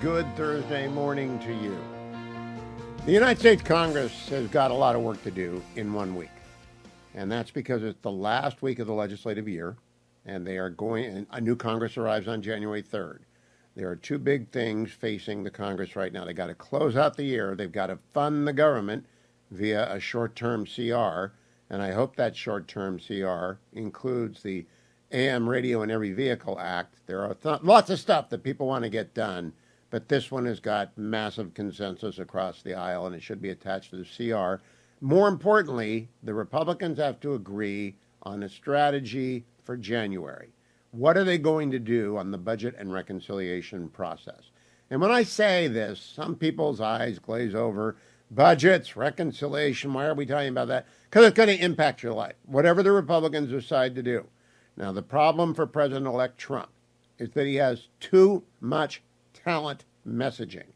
good Thursday morning to you. The United States Congress has got a lot of work to do in 1 week. And that's because it's the last week of the legislative year, and a new Congress arrives on January 3rd. There are two big things facing the Congress right now. They got to close out the year. They've got to fund the government via a short-term CR, and I hope that short-term CR includes the AM Radio in Every Vehicle Act. There are lots of stuff that people want to get done, but this one has got massive consensus across the aisle, and it should be attached to the CR. More importantly, the Republicans have to agree on a strategy for January. What are they going to do on the budget and reconciliation process? And when I say this, some people's eyes glaze over. Budgets, reconciliation, why are we talking about that? Because it's going to impact your life, whatever the Republicans decide to do. Now, the problem for President-elect Trump is that he has too much talent messaging.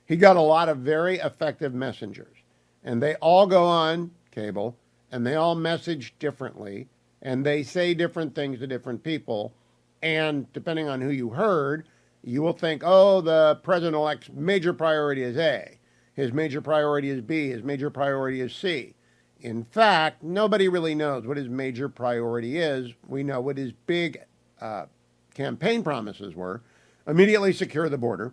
He got a lot of very effective messengers, and they all go on cable, and they all message differently, and they say different things to different people, and depending on who you heard, you will think, oh, the president-elect's major priority is A, his major priority is B, his major priority is C. In fact, nobody really knows what his major priority is. We know what his big campaign promises were. Immediately secure the border.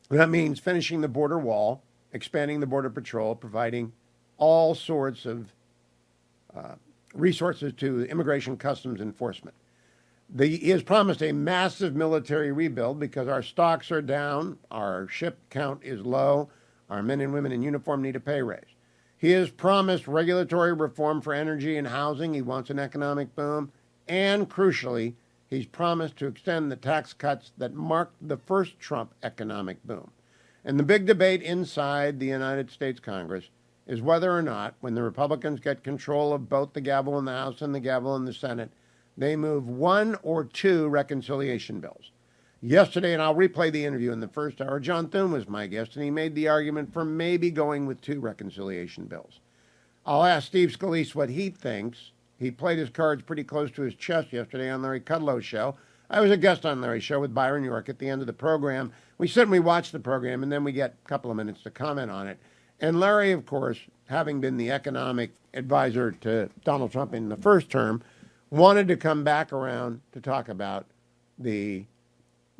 That means finishing the border wall, expanding the Border Patrol, providing all sorts of resources to immigration customs enforcement. He has promised a massive military rebuild because our stocks are down, our ship count is low, our men and women in uniform need a pay raise. He has promised regulatory reform for energy and housing. He wants an economic boom. And crucially, he's promised to extend the tax cuts that marked the first Trump economic boom. And the big debate inside the United States Congress is whether or not, when the Republicans get control of both the gavel in the House and the gavel in the Senate, they move one or two reconciliation bills. Yesterday, and I'll replay the interview in the first hour, John Thune was my guest, and he made the argument for maybe going with two reconciliation bills. I'll ask Steve Scalise what he thinks. He played his cards pretty close to his chest yesterday on Larry Kudlow's show. I was a guest on Larry's show with Byron York at the end of the program. We sit and we watch the program, and then we get a couple of minutes to comment on it. And Larry, of course, having been the economic advisor to Donald Trump in the first term, wanted to come back around to talk about the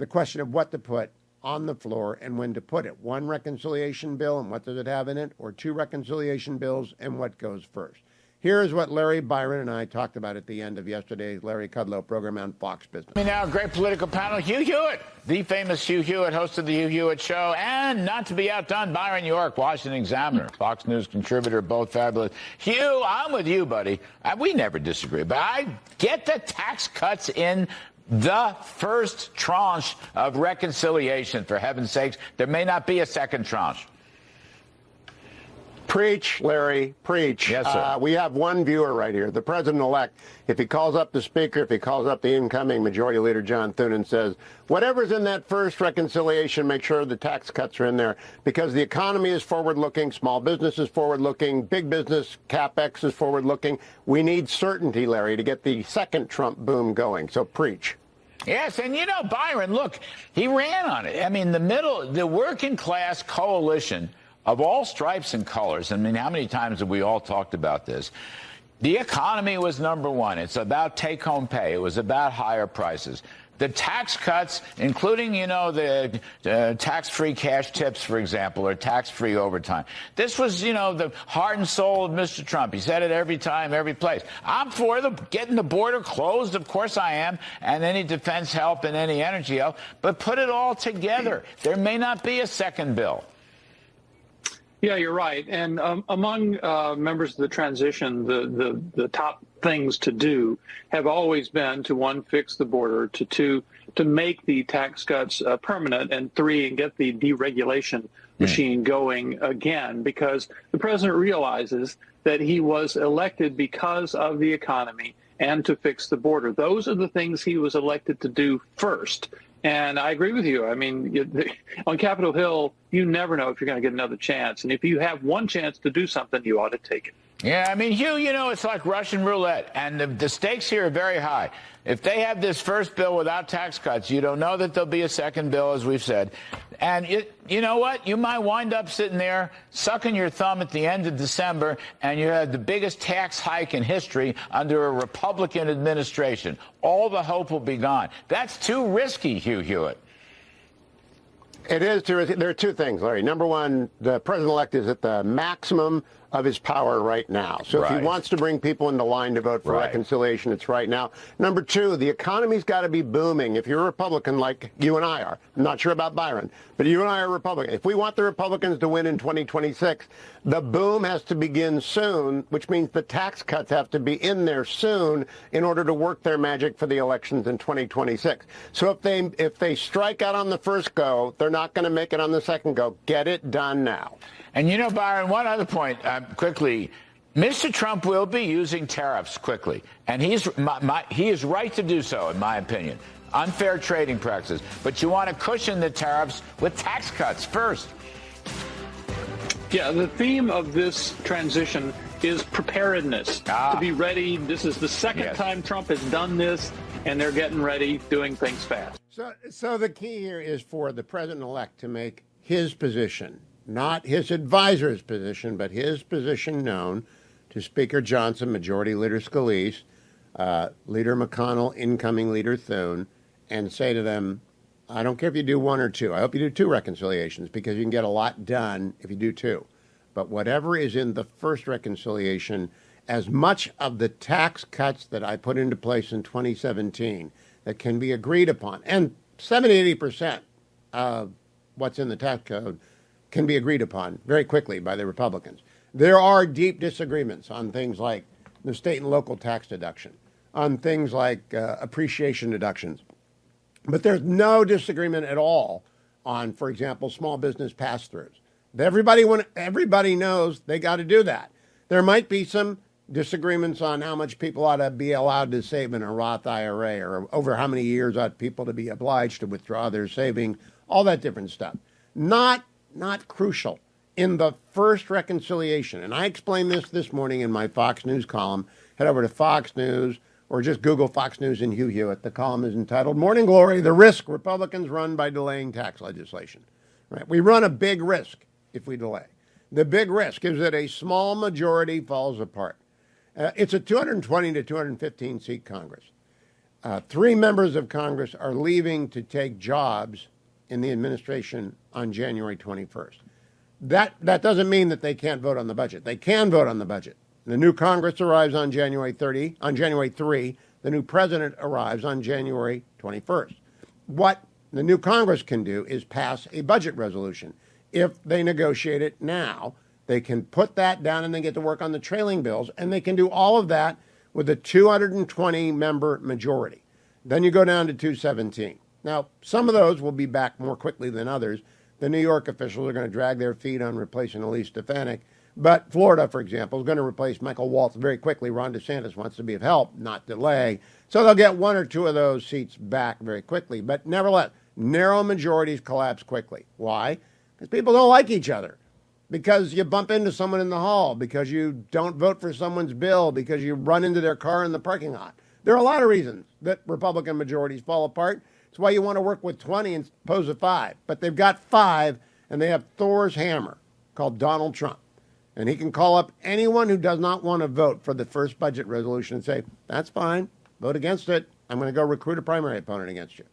question of what to put on the floor and when to put it. One reconciliation bill, and what does it have in it? Or two reconciliation bills, and what goes first? Here's what Larry, Byron, and I talked about at the end of yesterday's Larry Kudlow program on Fox Business. Now, a great political panel. Hugh Hewitt, the famous Hugh Hewitt, host of the Hugh Hewitt Show, and not to be outdone, Byron York, Washington Examiner, Fox News contributor, both fabulous. Hugh, I'm with you, buddy. We never disagree, but I get the tax cuts in the first tranche of reconciliation. For heaven's sakes, there may not be a second tranche. Preach, Larry, preach. Yes, sir. We have one viewer right here, the president-elect. If he calls up the speaker, if he calls up the incoming Majority Leader John Thune and says, whatever's in that first reconciliation, make sure the tax cuts are in there, because the economy is forward-looking, small business is forward-looking, big business CapEx is forward-looking. We need certainty, Larry, to get the second Trump boom going. So preach. Yes, and you know, Byron, look, he ran on it. I mean, the working class coalition of all stripes and colors. I mean, how many times have we all talked about this? The economy was number one. It's about take-home pay. It was about higher prices. The tax cuts, including, you know, the tax-free cash tips, for example, or tax-free overtime. This was, you know, the heart and soul of Mr. Trump. He said it every time, every place. I'm for getting the border closed. Of course I am. And any defense help and any energy help. But put it all together. There may not be a second bill. Yeah, you're right. And among members of the transition, the top things to do have always been to, one, fix the border, to two, to make the tax cuts permanent, and three, and get the deregulation machine going again, because the president realizes that he was elected because of the economy and to fix the border. Those are the things he was elected to do first. And I agree with you. I mean, on Capitol Hill, you never know if you're going to get another chance. And if you have one chance to do something, you ought to take it. Yeah, I mean, Hugh, it's like Russian roulette, and the stakes here are very high. If they have this first bill without tax cuts, you don't know that there'll be a second bill, as we've said. And you know what? You might wind up sitting there sucking your thumb at the end of December, and you had the biggest tax hike in history under a Republican administration. All the hope will be gone. That's too risky, Hugh Hewitt. It is too risky. There are two things, Larry. Number one, the president-elect is at the maximum of his power right now. So if he wants to bring people into line to vote for reconciliation, it's right now. Number two, the economy's got to be booming. If you're a Republican like you and I are, I'm not sure about Byron, but you and I are Republican. If we want the Republicans to win in 2026, the boom has to begin soon, which means the tax cuts have to be in there soon in order to work their magic for the elections in 2026. So if they strike out on the first go, they're not going to make it on the second go. Get it done now. And Byron, one other point, quickly. Mr. Trump will be using tariffs quickly, and he is right to do so, in my opinion. Unfair trading practices. But you want to cushion the tariffs with tax cuts first. Yeah, the theme of this transition is preparedness, to be ready. This is the second time Trump has done this, and they're getting ready, doing things fast. So the key here is for the president-elect to make his position, not his advisor's position, but his position known to Speaker Johnson, Majority Leader Scalise, Leader McConnell, incoming Leader Thune, and say to them, I don't care if you do one or two. I hope you do two reconciliations because you can get a lot done if you do two. But whatever is in the first reconciliation, as much of the tax cuts that I put into place in 2017 that can be agreed upon, and 70-80% of what's in the tax code can be agreed upon very quickly by the Republicans. There are deep disagreements on things like the state and local tax deduction, on things like appreciation deductions. But there's no disagreement at all on, for example, small business pass-throughs. Everybody knows they got to do that. There might be some disagreements on how much people ought to be allowed to save in a Roth IRA or over how many years ought people to be obliged to withdraw their saving, all that different stuff. Not crucial in the first reconciliation. And I explained this morning in my Fox News column. Head over to Fox News or just Google Fox News and Hugh Hewitt. The column is entitled Morning Glory, the risk Republicans run by delaying tax legislation. Right? We run a big risk if we delay. The big risk is that a small majority falls apart. It's a 220 to 215 seat Congress. 3 members of Congress are leaving to take jobs in the administration on January 21st. That doesn't mean that they can't vote on the budget. They can vote on the budget. The new Congress arrives on January 3. The new president arrives on January 21st. What the new Congress can do is pass a budget resolution. If they negotiate it now, they can put that down and they get to work on the trailing bills, and they can do all of that with a 220-member majority. Then you go down to 217. Now, some of those will be back more quickly than others. The New York officials are going to drag their feet on replacing Elise Stefanik. But Florida, for example, is going to replace Michael Waltz very quickly. Ron DeSantis wants to be of help, not delay. So they'll get 1 or 2 of those seats back very quickly. But nevertheless, narrow majorities collapse quickly. Why? Because people don't like each other. Because you bump into someone in the hall. Because you don't vote for someone's bill. Because you run into their car in the parking lot. There are a lot of reasons that Republican majorities fall apart. It's why you want to work with 20 and oppose a 5. But they've got 5, and they have Thor's hammer called Donald Trump. And he can call up anyone who does not want to vote for the first budget resolution and say, that's fine, vote against it. I'm going to go recruit a primary opponent against you.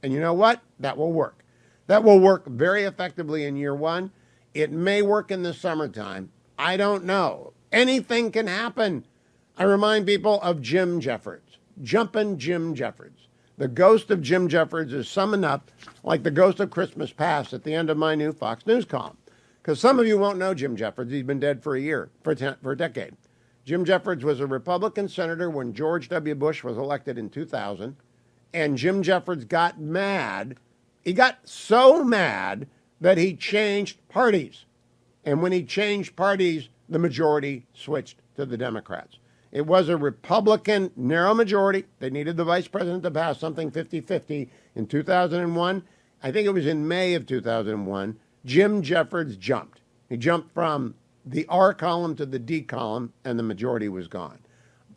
And you know what? That will work. That will work very effectively in year 1. It may work in the summertime. I don't know. Anything can happen. I remind people of Jim Jeffords, Jumpin' Jim Jeffords. The ghost of Jim Jeffords is summoned up like the ghost of Christmas Past at the end of my new Fox News column. Because some of you won't know Jim Jeffords. He's been dead for a decade. Jim Jeffords was a Republican senator when George W. Bush was elected in 2000. And Jim Jeffords got mad. He got so mad that he changed parties. And when he changed parties, the majority switched to the Democrats. It was a Republican narrow majority. They needed the vice president to pass something 50-50 in 2001. I think it was in May of 2001. Jim Jeffords jumped. He jumped from the R column to the D column, and the majority was gone.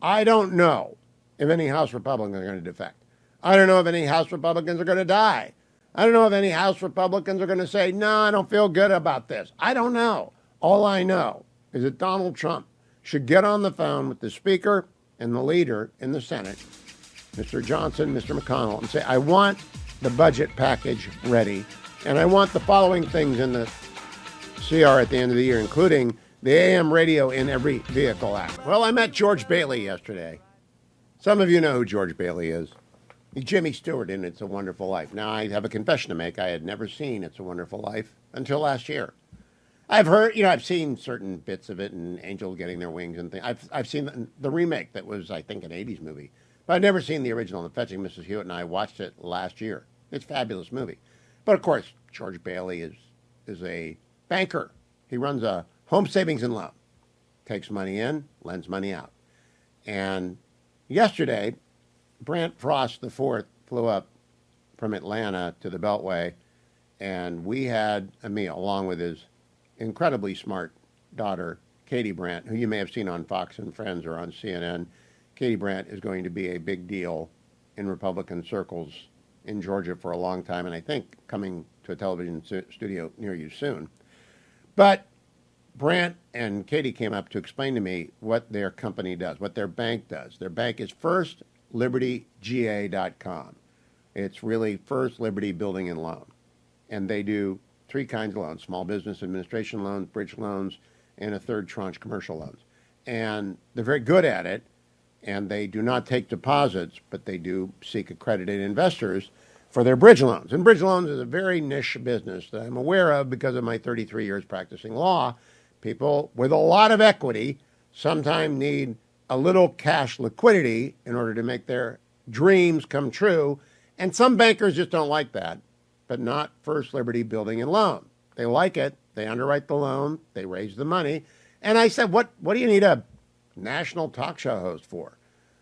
I don't know if any House Republicans are going to defect. I don't know if any House Republicans are going to die. I don't know if any House Republicans are going to say, no, I don't feel good about this. I don't know. All I know is that Donald Trump should get on the phone with the Speaker and the leader in the Senate, Mr. Johnson, Mr. McConnell, and say, I want the budget package ready, and I want the following things in the CR at the end of the year, including the AM radio in every vehicle act. Well, I met George Bailey yesterday. Some of you know who George Bailey is. He's Jimmy Stewart in It's a Wonderful Life. Now, I have a confession to make. I had never seen It's a Wonderful Life until last year. I've heard, I've seen certain bits of it and Angels Getting Their Wings and things. I've seen the remake that was, I think, an 80s movie. But I've never seen the original. The Fetching Mrs. Hewitt and I watched it last year. It's a fabulous movie. But, of course, George Bailey is a banker. He runs a home savings and loan. Takes money in, lends money out. And yesterday, Brant Frost IV flew up from Atlanta to the Beltway, and we had a meal along with his incredibly smart daughter, Katie Brandt, who you may have seen on Fox and Friends or on CNN. Katie Brandt is going to be a big deal in Republican circles in Georgia for a long time, and I think coming to a television studio near you soon. But Brandt and Katie came up to explain to me what their company does, what their bank does. Their bank is FirstLibertyGA.com. It's really First Liberty Building and Loan. And they do three kinds of loans: small business administration loans, bridge loans, and a third tranche commercial loans. And they're very good at it, and they do not take deposits, but they do seek accredited investors for their bridge loans. And bridge loans is a very niche business that I'm aware of because of my 33 years practicing law. People with a lot of equity sometimes need a little cash liquidity in order to make their dreams come true. And some bankers just don't like that, but not First Liberty Building and Loan. They like it. They underwrite the loan. They raise the money. And I said, what do you need a national talk show host for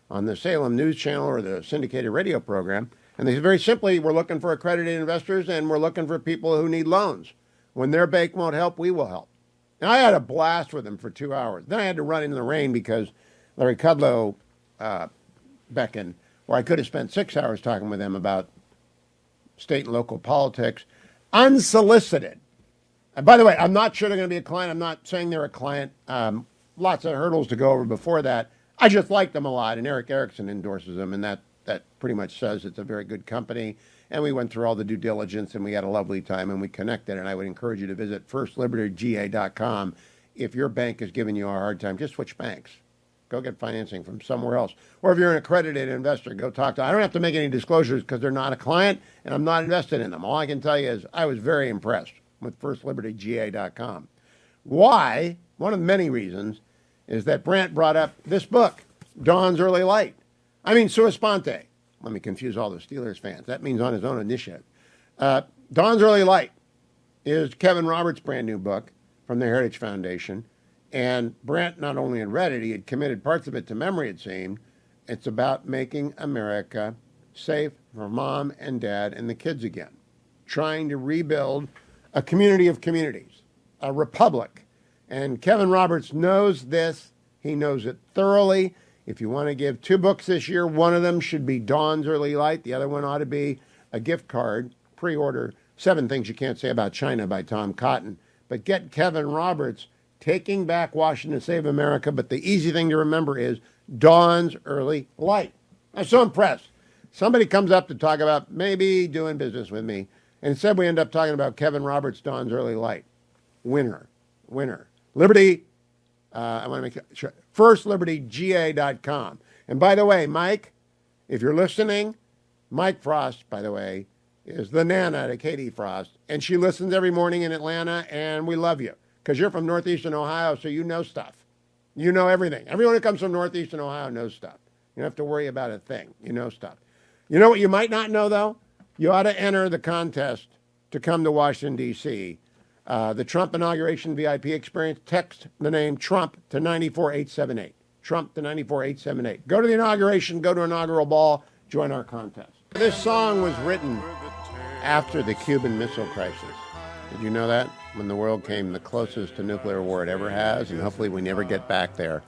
on the Salem News Channel or the syndicated radio program? And they said, very simply, we're looking for accredited investors and we're looking for people who need loans. When their bank won't help, we will help. And I had a blast with them for 2 hours. Then I had to run in the rain because Larry Kudlow beckoned, where I could have spent 6 hours talking with them about state and local politics, unsolicited. And by the way, I'm not sure they're going to be a client. I'm not saying they're a client. Lots of hurdles to go over before that. I just like them a lot, and Eric Erickson endorses them, and that pretty much says it's a very good company. And we went through all the due diligence, and we had a lovely time, and we connected. And I would encourage you to visit FirstLibertyGA.com. If your bank is giving you a hard time, just switch banks. Go get financing from somewhere else. Or if you're an accredited investor, go talk to them. I don't have to make any disclosures because they're not a client, and I'm not invested in them. All I can tell you is I was very impressed with FirstLibertyGA.com. Why? One of the many reasons is that Brant brought up this book, Dawn's Early Light. I mean, sua sponte. Let me confuse all the Steelers fans. That means on his own initiative. Dawn's Early Light is Kevin Roberts' brand new book from the Heritage Foundation. And Brant not only had read it, he had committed parts of it to memory, it seemed. It's about making America safe for mom and dad and the kids again. Trying to rebuild a community of communities, a republic. And Kevin Roberts knows this. He knows it thoroughly. If you want to give 2 books this year, one of them should be Dawn's Early Light. The other one ought to be a gift card. Pre-order 7 Things You Can't Say About China by Tom Cotton. But get Kevin Roberts, Taking Back Washington to Save America. But the easy thing to remember is Dawn's Early Light. I'm so impressed. Somebody comes up to talk about maybe doing business with me. And instead we end up talking about Kevin Roberts' Dawn's Early Light. Winner. Liberty. I want to make sure. FirstLibertyGA.com. And by the way, Mike, if you're listening, Mike Frost, by the way, is the Nana to Katie Frost. And she listens every morning in Atlanta, and we love you. Because you're from Northeastern Ohio, so you know stuff. You know everything. Everyone who comes from Northeastern Ohio knows stuff. You don't have to worry about a thing. You know stuff. You know what you might not know, though? You ought to enter the contest to come to Washington, D.C., the Trump inauguration VIP experience. Text the name Trump to 94878. Trump to 94878. Go to the inauguration, go to inaugural ball, join our contest. This song was written after the Cuban Missile Crisis. Did you know that? When the world came the closest to nuclear war it ever has, and hopefully we never get back there.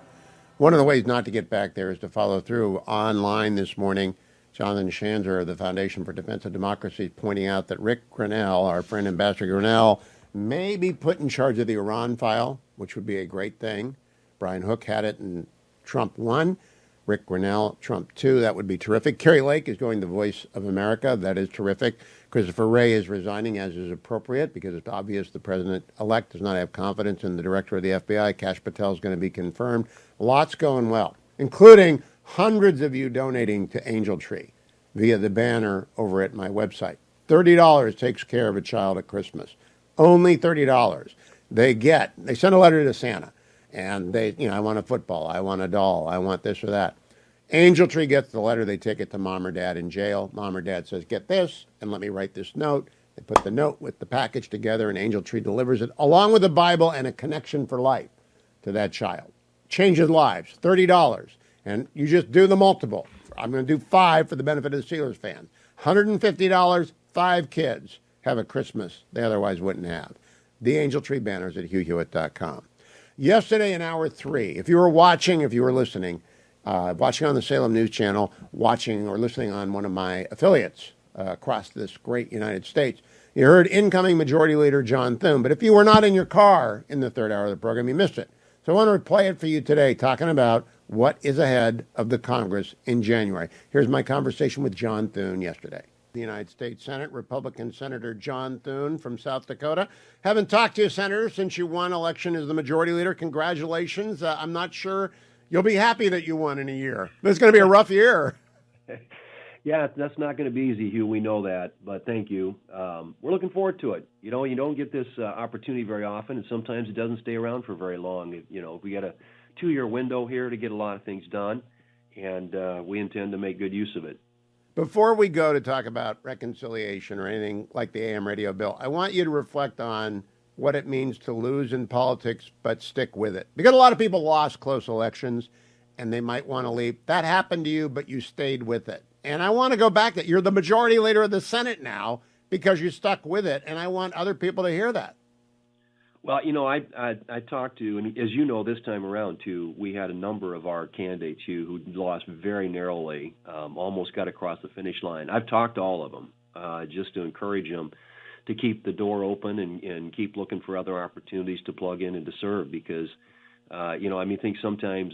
One of the ways not to get back there is to follow through. Online this morning, Jonathan Shanzer of the Foundation for Defense of Democracy is pointing out that Rick Grenell, our friend Ambassador Grenell, may be put in charge of the Iran file, which would be a great thing. Brian Hook had it and Trump won. Rick Grenell, Trump 2. That would be terrific. Kerry Lake is going to Voice of America. That is terrific. Christopher Wray is resigning, as is appropriate, because it's obvious the president-elect does not have confidence in the director of the FBI. Kash Patel is going to be confirmed. Lots going well, including hundreds of you donating to Angel Tree via the banner over at my website. $30 takes care of a child at Christmas. Only $30. They send a letter to Santa, and I want a football, I want a doll, I want this or that. Angel Tree gets the letter. They take it to mom or dad in jail. Mom or dad says, get this, and let me write this note. They put the note with the package together, and Angel Tree delivers it, along with a Bible and a connection for life to that child. Changes lives, $30. And you just do the multiple. I'm going to do 5 for the benefit of the Steelers fans. $150, 5 kids have a Christmas they otherwise wouldn't have. The Angel Tree banners at HughHewitt.com. Yesterday in hour 3, if you were watching, if you were listening, watching on the Salem News Channel, watching or listening on one of my affiliates across this great United States, you heard incoming Majority Leader John Thune. But if you were not in your car in the third hour of the program, you missed it. So I want to play it for you today, talking about what is ahead of the Congress in January. Here's my conversation with John Thune yesterday. The United States Senate, Republican Senator John Thune from South Dakota. Haven't talked to you, Senator, since you won election as the Majority Leader. Congratulations. I'm not sure you'll be happy that you won in a year. This is going to be a rough year. Yeah, that's not going to be easy, Hugh. We know that, but thank you. We're looking forward to it. You don't get this opportunity very often, and sometimes it doesn't stay around for very long. We got a 2-year window here to get a lot of things done, and we intend to make good use of it. Before we go to talk about reconciliation or anything like the AM radio bill, I want you to reflect on what it means to lose in politics but stick with it. Because a lot of people lost close elections, and they might want to leave. That happened to you, but you stayed with it. And I want to go back that you're the Majority Leader of the Senate now because you stuck with it, and I want other people to hear that. Well, I talked to, and as you know, this time around, too, we had a number of our candidates, Hugh, who lost very narrowly, almost got across the finish line. I've talked to all of them just to encourage them to keep the door open and keep looking for other opportunities to plug in and to serve because, I think sometimes,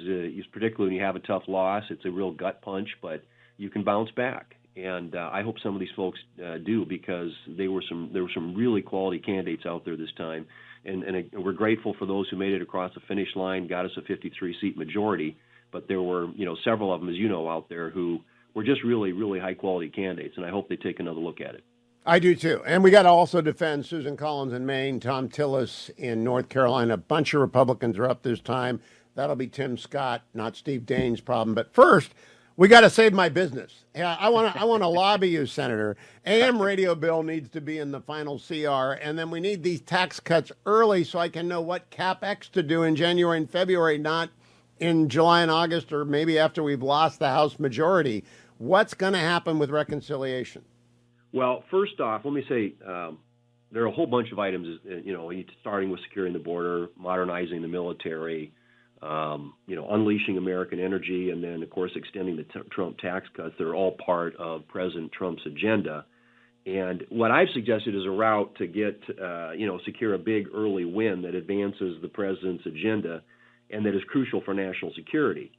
particularly when you have a tough loss, it's a real gut punch, but you can bounce back. And I hope some of these folks do because there were some really quality candidates out there this time. And we're grateful for those who made it across the finish line, got us a 53-seat majority. But there were, several of them, as you know, out there who were just really, really high-quality candidates, and I hope they take another look at it. I do, too. And we got to also defend Susan Collins in Maine, Tom Tillis in North Carolina. A bunch of Republicans are up this time. That'll be Tim Scott, not Steve Daines' problem. But first, we got to save my business. Yeah, I want to lobby you, Senator. AM radio bill needs to be in the final CR, and then we need these tax cuts early so I can know what CapEx to do in January and February, not in July and August or maybe after we've lost the House majority. What's going to happen with reconciliation? Well, first off, let me say there are a whole bunch of items, starting with securing the border, modernizing the military, unleashing American energy, and then, of course, extending the Trump tax cuts. They're all part of President Trump's agenda. And what I've suggested is a route to get, secure a big early win that advances the president's agenda and that is crucial for national security.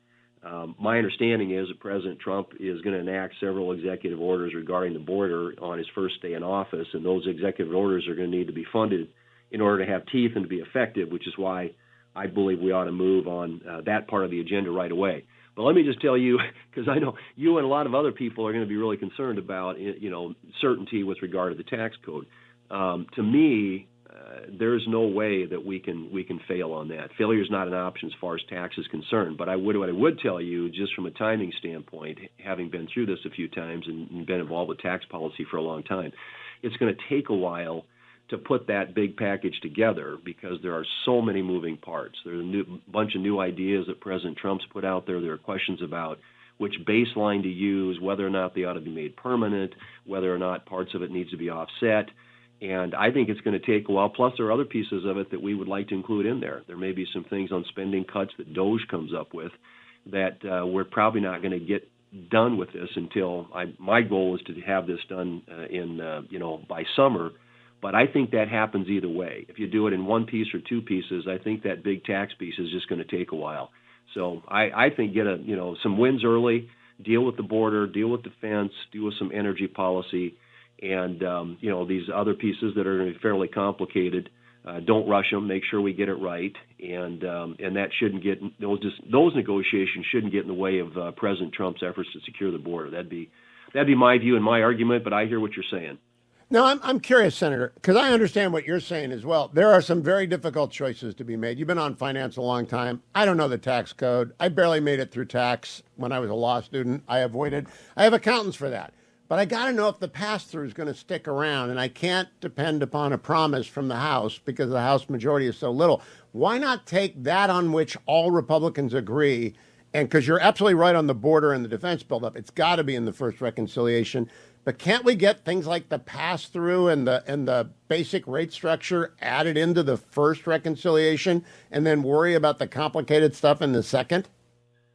My understanding is that President Trump is going to enact several executive orders regarding the border on his first day in office, and those executive orders are going to need to be funded in order to have teeth and to be effective, which is why I believe we ought to move on that part of the agenda right away. But let me just tell you, because I know you and a lot of other people are going to be really concerned about, certainty with regard to the tax code. To me, there's no way that we can fail on that. Failure is not an option as far as tax is concerned. But what I would tell you, just from a timing standpoint, having been through this a few times and been involved with tax policy for a long time, it's going to take a while to put that big package together because there are so many moving parts. There's a bunch of new ideas that President Trump's put out there. There are questions about which baseline to use, whether or not they ought to be made permanent, whether or not parts of it needs to be offset. And I think it's going to take a while. Plus, there are other pieces of it that we would like to include in there. There may be some things on spending cuts that DOGE comes up with that we're probably not going to get done with this until my goal is to have this done by summer. But I think that happens either way. If you do it in one piece or two pieces, I think that big tax piece is just going to take a while. So I think get some wins early, deal with the border, deal with defense, deal with some energy policy, and these other pieces that are going to be fairly complicated. Don't rush them. Make sure we get it right, and that shouldn't get those negotiations shouldn't get in the way of President Trump's efforts to secure the border. That'd be my view and my argument. But I hear what you're saying. Now, I'm curious, Senator, because I understand what you're saying as well. There are some very difficult choices to be made. You've been on finance a long time. I don't know the tax code. I barely made it through tax when I was a law student. I have accountants for that. But I got to know if the pass-through is going to stick around, and I can't depend upon a promise from the House because the House majority is so little. Why not take that on which all Republicans agree? And because you're absolutely right on the border and the defense buildup, it's got to be in the first reconciliation. But can't we get things like the pass-through and the basic rate structure added into the first reconciliation and then worry about the complicated stuff in the second?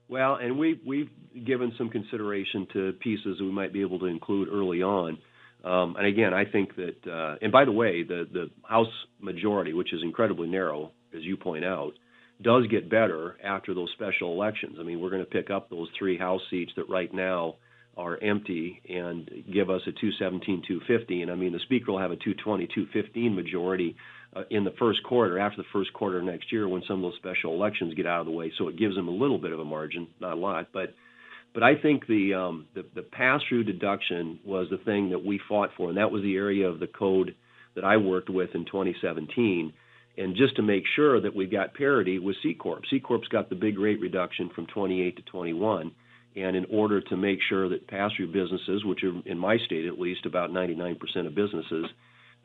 Well, and we've given some consideration to pieces that we might be able to include early on. And again, I think that, and by the way, the House majority, which is incredibly narrow, as you point out, does get better after those special elections. I mean, we're going to pick up those 3 House seats that right now are empty and give us a 217-250. And I mean, the Speaker will have a 220-215 majority in the first quarter, after the first quarter of next year, when some of those special elections get out of the way. So it gives them a little bit of a margin, not a lot. But I think the pass-through deduction was the thing that we fought for, and that was the area of the code that I worked with in 2017. And just to make sure that we got parity with C Corp. C Corp's got the big rate reduction from 28 to 21. And in order to make sure that pass-through businesses, which are in my state at least about 99% of businesses,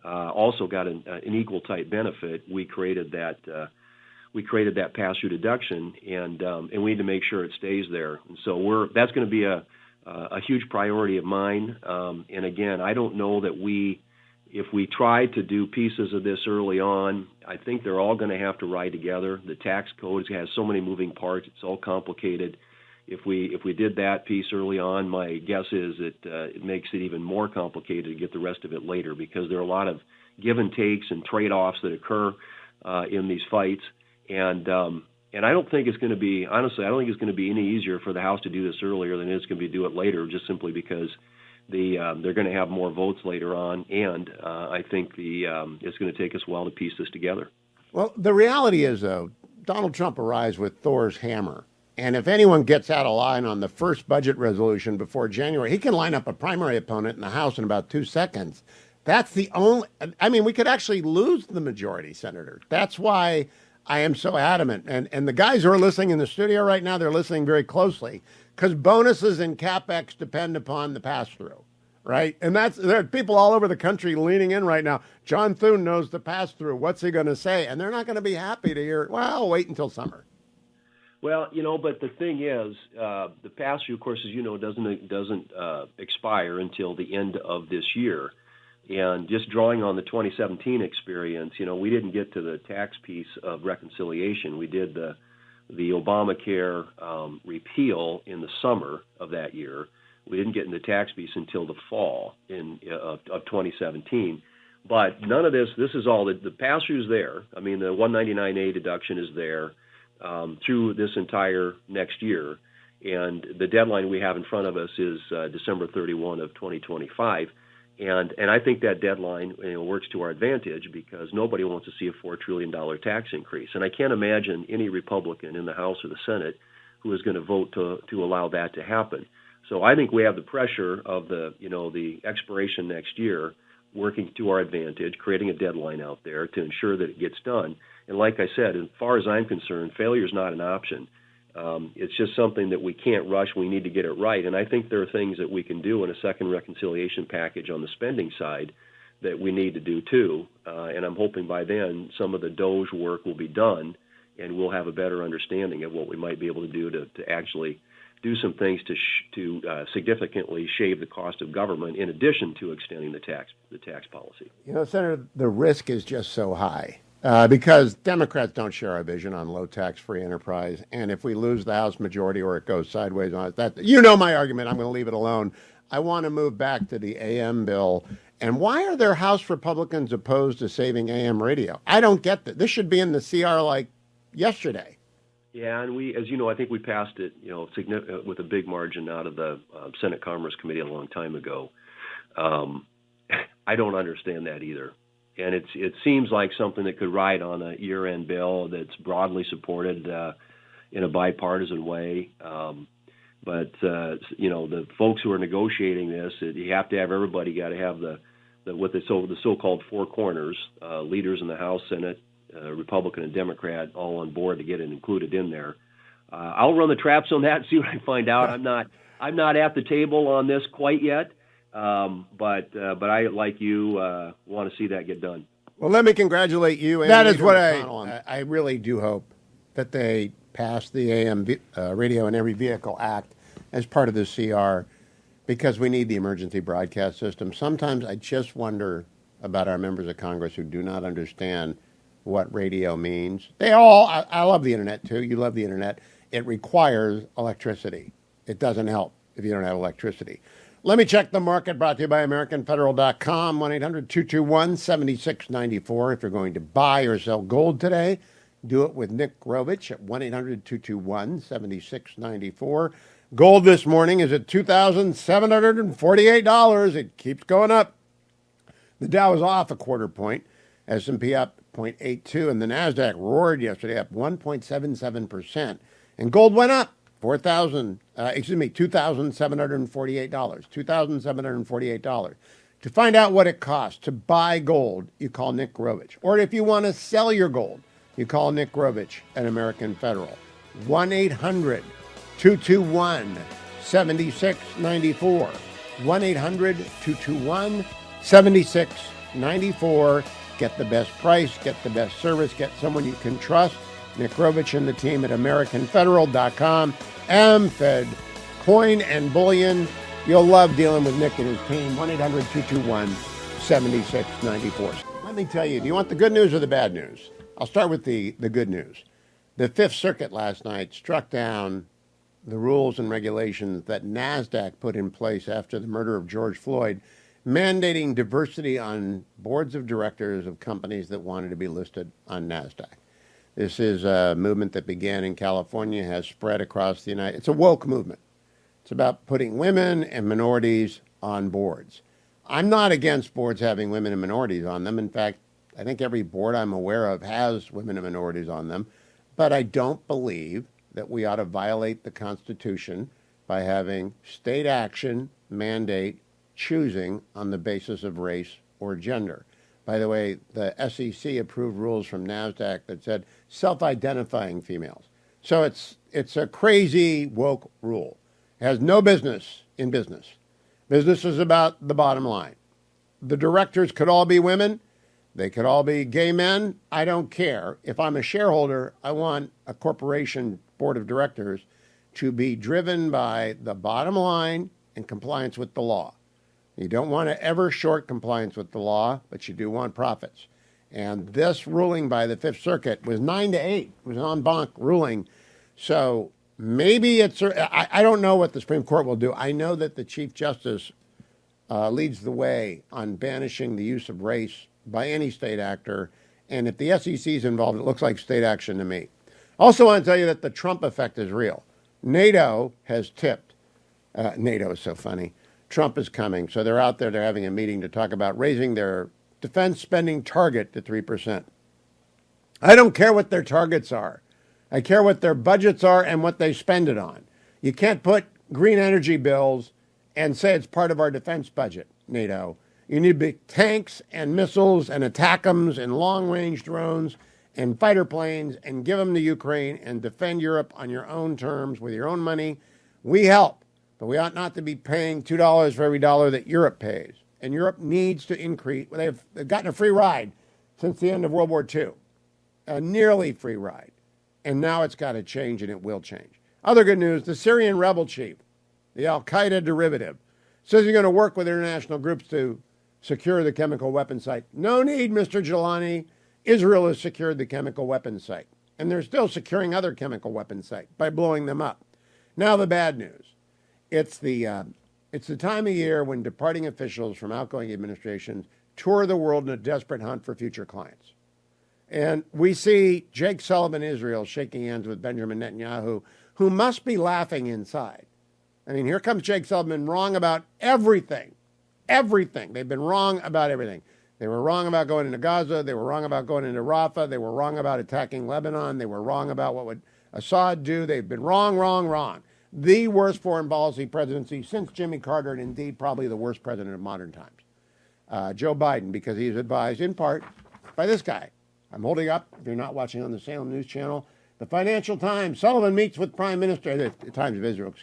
also got an equal type benefit, we created that pass-through deduction, and we need to make sure it stays there. And so that's going to be a huge priority of mine. And again, I don't know that if we try to do pieces of this early on, I think they're all going to have to ride together. The tax code has so many moving parts; it's all complicated. If we did that piece early on, my guess is it makes it even more complicated to get the rest of it later, because there are a lot of give and takes and trade-offs that occur in these fights. And I don't think it's going to be, honestly, I don't think it's going to be any easier for the House to do this earlier than it is going to be do it later, just simply because they're going to have more votes later on, and I think it's going to take us a while to piece this together. Well, the reality is, though, Donald Trump arrives with Thor's hammer. And if anyone gets out of line on the first budget resolution before January, he can line up a primary opponent in the House in about 2 seconds. That's the only, I mean, we could actually lose the majority, Senator. That's why I am so adamant. And the guys who are listening in the studio right now, they're listening very closely, because bonuses and CapEx depend upon the pass-through, right? And there are people all over the country leaning in right now. John Thune knows the pass-through. What's he going to say? And they're not going to be happy to hear, well, wait until summer. Well, but the thing is, the pass-through, of course, as you know, doesn't expire until the end of this year. And just drawing on the 2017 experience, we didn't get to the tax piece of reconciliation. We did the Obamacare repeal in the summer of that year. We didn't get into the tax piece until the fall of 2017. But none of this is all, the pass-through is there. I mean, the 199A deduction is there through this entire next year. And the deadline we have in front of us is December 31 of 2025. And I think that deadline works to our advantage, because nobody wants to see a $4 trillion tax increase. And I can't imagine any Republican in the House or the Senate who is going to vote to allow that to happen. So I think we have the pressure of the expiration next year working to our advantage, creating a deadline out there to ensure that it gets done. And like I said, as far as I'm concerned, failure is not an option. It's just something that we can't rush. We need to get it right. And I think there are things that we can do in a second reconciliation package on the spending side that we need to do too. And I'm hoping by then some of the DOGE work will be done, and we'll have a better understanding of what we might be able to do to actually do some things to significantly shave the cost of government, in addition to extending the tax policy. You know, Senator, the risk is just so high because Democrats don't share our vision on low tax-free enterprise, and if we lose the House majority or it goes sideways on it, that you know my argument. I'm going to leave it alone. I want to move back to the AM bill. And why are there House Republicans opposed to saving AM radio? I don't get that. This should be in the CR like yesterday. Yeah, and we, as you know, I think we passed it, with a big margin out of the Senate Commerce Committee a long time ago. I don't understand that either. And it seems like something that could ride on a year-end bill that's broadly supported in a bipartisan way. But the folks who are negotiating this, you have to have everybody. Got to have the so-called four corners, leaders in the House, Senate, Republican and Democrat, all on board to get it included in there. I'll run the traps on that and see what I find out. I'm not at the table on this quite yet, but I, like you, want to see that get done. Well, let me congratulate you. And that is what I really do hope, that they pass the AM Radio in Every Vehicle Act as part of the CR, because we need the emergency broadcast system. Sometimes I just wonder about our members of Congress who do not understand what radio means. I love the internet too. You love the internet. It requires electricity. It doesn't help if you don't have electricity. Let me check the market, brought to you by AmericanFederal.com, 1-800-221-7694. If you're going to buy or sell gold today, do it with Nick Rovich at 1-800-221-7694. Gold this morning is at $2,748. It keeps going up. The Dow is off a quarter point. S&P up 0.82, and the NASDAQ roared yesterday, up 1.77%. And gold went up $2,748. $2,748. To find out what it costs to buy gold, you call Nick Rovich. Or if you want to sell your gold, you call Nick Rovich at American Federal. 1-800-221-7694. 1-800-221-7694. Get the best price, get the best service, get someone you can trust. Nick Rovich and the team at AmericanFederal.com. AmFed, coin and bullion. You'll love dealing with Nick and his team. 1-800-221-7694. Let me tell you, do you want the good news or the bad news? I'll start with the good news. The Fifth Circuit last night struck down the rules and regulations that NASDAQ put in place after the murder of George Floyd, mandating diversity on boards of directors of companies that wanted to be listed on NASDAQ. This is a movement that began in California, has spread across the United States. It's a woke movement. It's about putting women and minorities on boards. I'm not against boards having women and minorities on them. In fact, I think every board I'm aware of has women and minorities on them. But I don't believe that we ought to violate the Constitution by having state action mandate choosing on the basis of race or gender. By the way, the SEC approved rules from NASDAQ that said self-identifying females. So it's a crazy woke rule. It has no business in business. Business is about the bottom line. The directors could all be women. They could all be gay men. I don't care. If I'm a shareholder, I want a corporation board of directors to be driven by the bottom line and compliance with the law. You don't want to ever short compliance with the law, but you do want profits. And this ruling by the Fifth Circuit was 9-8. It was an en banc ruling. So maybe I don't know what the Supreme Court will do. I know that the Chief Justice leads the way on banishing the use of race by any state actor. And if the SEC is involved, it looks like state action to me. Also want to tell you that the Trump effect is real. NATO has tipped. NATO is so funny. Trump is coming. So they're out there. They're having a meeting to talk about raising their defense spending target to 3%. I don't care what their targets are. I care what their budgets are and what they spend it on. You can't put green energy bills and say it's part of our defense budget, NATO. You need big tanks and missiles and ATACMS and long-range drones and fighter planes and give them to Ukraine and defend Europe on your own terms with your own money. We help, but we ought not to be paying $2 for every dollar that Europe pays. And Europe needs to increase. They've gotten a free ride since the end of World War II, a nearly free ride. And now it's got to change, and it will change. Other good news, the Syrian rebel chief, the Al-Qaeda derivative, says he's going to work with international groups to secure the chemical weapons site. No need, Mr. Jelani. Israel has secured the chemical weapons site, and they're still securing other chemical weapons sites by blowing them up. Now the bad news. It's the time of year when departing officials from outgoing administrations tour the world in a desperate hunt for future clients. And we see Jake Sullivan, Israel, shaking hands with Benjamin Netanyahu, who must be laughing inside. I mean, here comes Jake Sullivan, wrong about everything. Everything. They've been wrong about everything. They were wrong about going into Gaza. They were wrong about going into Rafah. They were wrong about attacking Lebanon. They were wrong about what would Assad do. They've been wrong, wrong, wrong. The worst foreign policy presidency since Jimmy Carter, and indeed probably the worst president of modern times. Joe Biden, because he's advised in part by this guy. I'm holding up, if you're not watching on the Salem News Channel, the Financial Times. Sullivan meets with Prime Minister, the Times of Israel,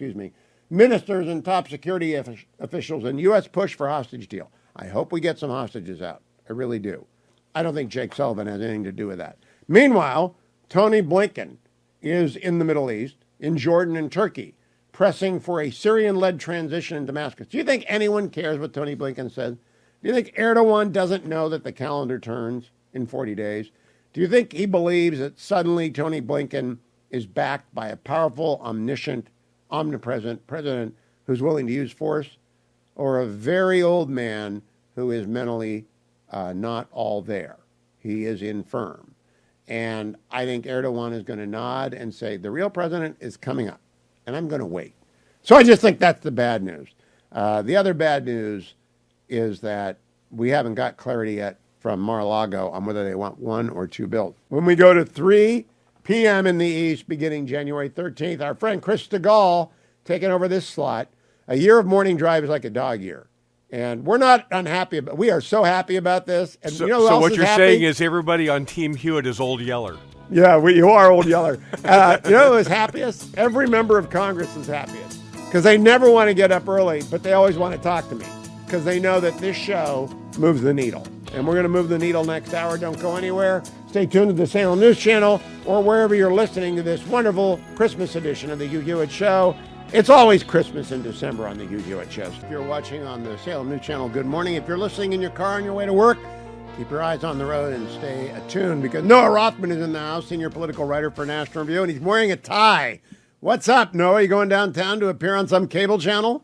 ministers and top security officials in U.S. push for hostage deal. I hope we get some hostages out. I really do. I don't think Jake Sullivan has anything to do with that. Meanwhile, Tony Blinken is in the Middle East, in Jordan and Turkey, pressing for a Syrian-led transition in Damascus. Do you think anyone cares what Tony Blinken said? Do you think Erdogan doesn't know that the calendar turns in 40 days? Do you think he believes that suddenly Tony Blinken is backed by a powerful, omniscient, omnipresent president who's willing to use force, or a very old man who is mentally not all there? He is infirm. And I think Erdogan is going to nod and say, the real president is coming up, and I'm going to wait. So I just think that's the bad news. The other bad news is that we haven't got clarity yet from Mar-a-Lago on whether they want one or two built. When we go to 3 p.m. in the East, beginning January 13th, our friend Chris DeGaulle taking over this slot. A year of morning drive is like a dog year. And we're not unhappy, but we are so happy about this. And so, you know who else what is you're happy? saying is everybody on Team Hewitt is Old Yeller. Yeah, you are Old Yeller. You know who is happiest? Every member of Congress is happiest. Because they never want to get up early, but they always want to talk to me. Because they know that this show moves the needle. And we're going to move the needle next hour. Don't go anywhere. Stay tuned to the Salem News Channel or wherever you're listening to this wonderful Christmas edition of the Hugh Hewitt Show. It's always Christmas in December on the Hugh Hewitt Show. If you're watching on the Salem News Channel, good morning. If you're listening in your car on your way to work, keep your eyes on the road and stay attuned, because Noah Rothman is in the house, senior political writer for National Review, and he's wearing a tie. What's up, Noah? You going downtown to appear on some cable channel?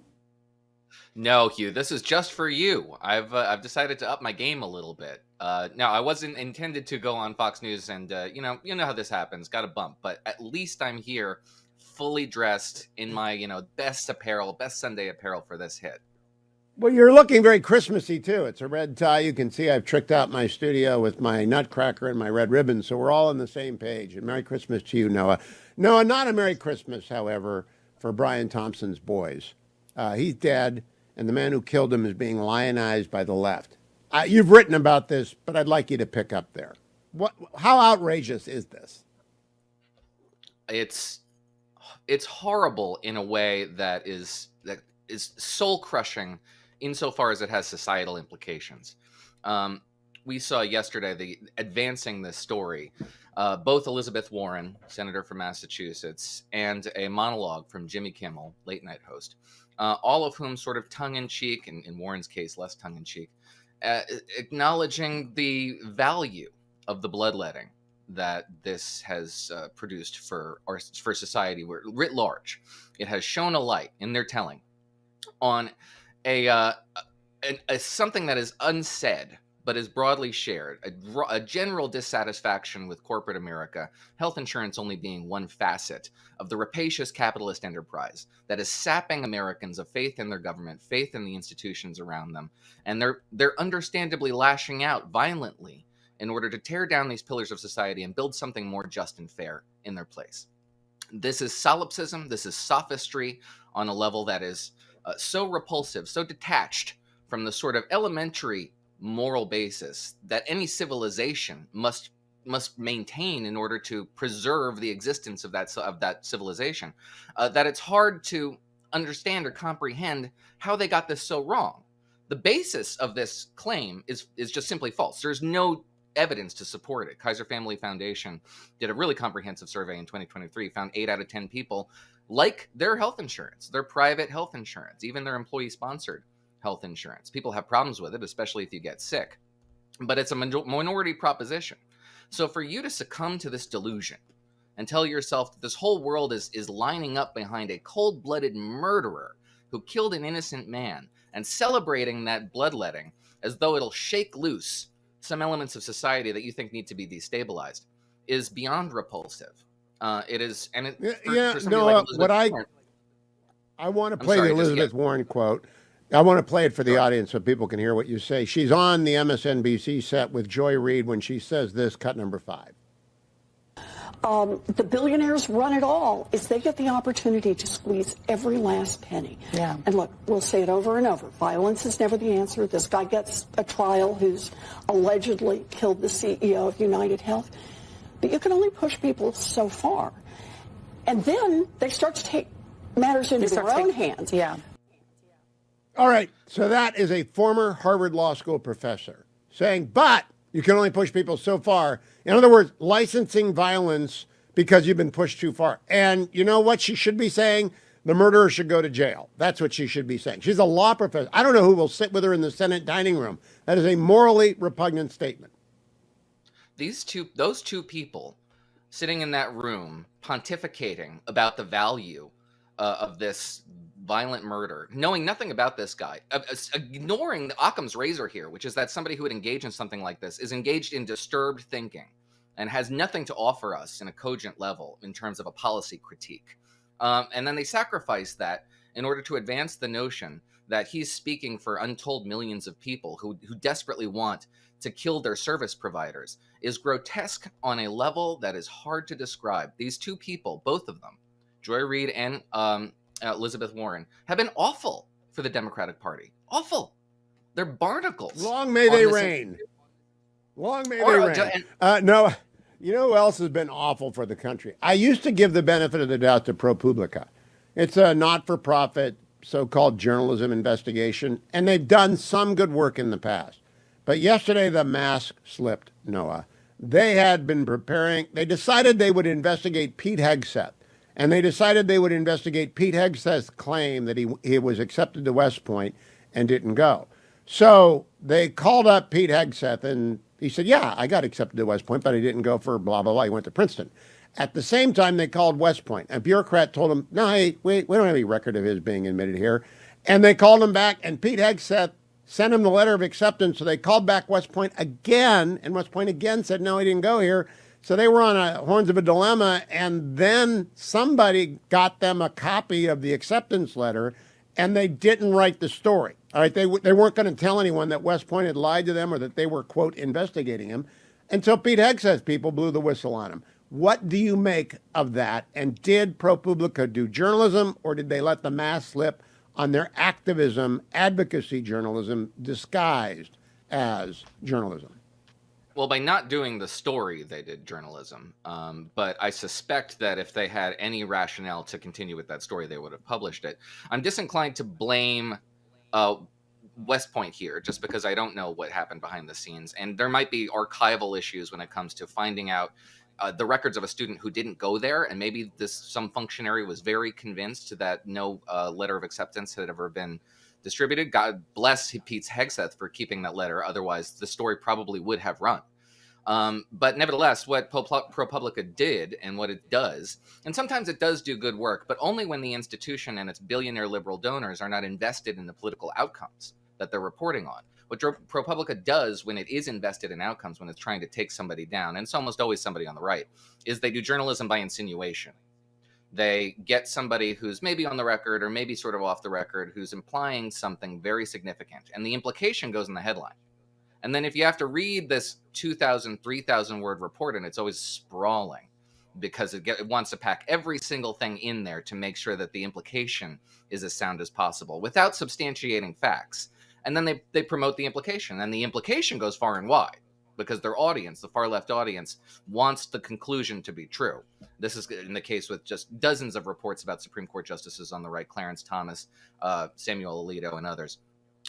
No, Hugh, this is just for you. I've decided to up my game a little bit. Now, I wasn't intended to go on Fox News, and you know how this happens. Got a bump, but at least I'm here, fully dressed in my best apparel, best Sunday apparel for this hit. Well, you're looking very Christmassy too. It's a red tie. You can see I've tricked out my studio with my nutcracker and my red ribbon, so we're all on the same page. And Merry Christmas to you, Noah. Noah, not a Merry Christmas, however, for Brian Thompson's boys. He's dead, and the man who killed him is being lionized by the left. You've written about this, but I'd like you to pick up there. How outrageous is this? It's horrible in a way that is soul crushing, insofar as it has societal implications. We saw yesterday advancing this story, both Elizabeth Warren, senator from Massachusetts, and a monologue from Jimmy Kimmel, late night host, all of whom sort of tongue-in-cheek, and in Warren's case, less tongue-in-cheek, acknowledging the value of the bloodletting that this has produced for society writ large. It has shown a light in their telling on a something that is unsaid but is broadly shared, a general dissatisfaction with corporate America, health insurance only being one facet of the rapacious capitalist enterprise that is sapping Americans of faith in their government, faith in the institutions around them, and they're understandably lashing out violently in order to tear down these pillars of society and build something more just and fair in their place. This is solipsism, this is sophistry on a level that is so repulsive, so detached from the sort of elementary moral basis that any civilization must maintain in order to preserve the existence of that civilization, that it's hard to understand or comprehend how they got this so wrong. The basis of this claim is just simply false. There's no evidence to support it. Kaiser Family Foundation did a really comprehensive survey in 2023, found 8 out of 10 people like their health insurance, their private health insurance, even their employee-sponsored health insurance. People have problems with it, especially if you get sick. But it's a minority proposition. So for you to succumb to this delusion and tell yourself that this whole world is lining up behind a cold-blooded murderer who killed an innocent man and celebrating that bloodletting as though it'll shake loose some elements of society that you think need to be destabilized is beyond repulsive. It is, and it, for somebody like Elizabeth Warren, I want to play the Elizabeth Warren quote. I want to play it for the audience so people can hear what you say. She's on the MSNBC set with Joy Reid when she says this, cut number 5. The billionaires run it all. Is they get the opportunity to squeeze every last penny. Yeah. And look, we'll say it over and over. Violence is never the answer. This guy gets a trial who's allegedly killed the CEO of United Health. But you can only push people so far. And then they start to take matters into their own hands. Yeah. All right, so that is a former Harvard Law School professor saying, but you can only push people so far. In other words, licensing violence because you've been pushed too far. And you know what she should be saying? The murderer should go to jail. That's what she should be saying. She's a law professor. I don't know who will sit with her in the Senate dining room. That is a morally repugnant statement. Those two people sitting in that room pontificating about the value of this violent murder, knowing nothing about this guy, ignoring Occam's razor here, which is that somebody who would engage in something like this is engaged in disturbed thinking and has nothing to offer us in a cogent level in terms of a policy critique. And then they sacrifice that in order to advance the notion that he's speaking for untold millions of people who desperately want to kill their service providers is grotesque on a level that is hard to describe. These two people, both of them, Joy Reid and Elizabeth Warren, have been awful for the Democratic Party. Awful. They're barnacles. Long may they reign. Long may they reign. No, you know who else has been awful for the country? I used to give the benefit of the doubt to ProPublica. It's a not-for-profit so-called journalism investigation, and they've done some good work in the past. But yesterday the mask slipped, Noah. They had been preparing. They decided they would investigate Pete Hegseth. And they decided they would investigate Pete Hegseth's claim that he was accepted to West Point and didn't go. So they called up Pete Hegseth, and he said, yeah, I got accepted to West Point, but I didn't go for blah, blah, blah. He went to Princeton. At the same time, they called West Point. A bureaucrat told him, no, hey, we don't have any record of his being admitted here. And they called him back, and Pete Hegseth sent him the letter of acceptance. So they called back West Point again, and West Point again said, no, he didn't go here. So they were on horns of a dilemma, and then somebody got them a copy of the acceptance letter, and they didn't write the story. All right, they weren't going to tell anyone that West Point had lied to them or that they were, quote, investigating him until Pete Hegseth's people blew the whistle on him. What do you make of that? And did ProPublica do journalism, or did they let the mask slip on their activism, advocacy journalism disguised as journalism? Well, by not doing the story, they did journalism. But I suspect that if they had any rationale to continue with that story, they would have published it. I'm disinclined to blame West Point here, just because I don't know what happened behind the scenes. And there might be archival issues when it comes to finding out the records of a student who didn't go there. And maybe some functionary was very convinced that no letter of acceptance had ever been distributed. God bless Pete Hegseth for keeping that letter. Otherwise, the story probably would have run. But nevertheless, what ProPublica did and what it does, and sometimes it does do good work, but only when the institution and its billionaire liberal donors are not invested in the political outcomes that they're reporting on. What ProPublica does when it is invested in outcomes, when it's trying to take somebody down, and it's almost always somebody on the right, is they do journalism by insinuation. They get somebody who's maybe on the record or maybe sort of off the record who's implying something very significant. And the implication goes in the headline. And then if you have to read this 2,000, 3,000 word report, and it's always sprawling because it wants to pack every single thing in there to make sure that the implication is as sound as possible without substantiating facts. And then they promote the implication, and the implication goes far and wide, because their audience, the far left audience, wants the conclusion to be true. This is in the case with just dozens of reports about Supreme Court justices on the right, Clarence Thomas, Samuel Alito, and others.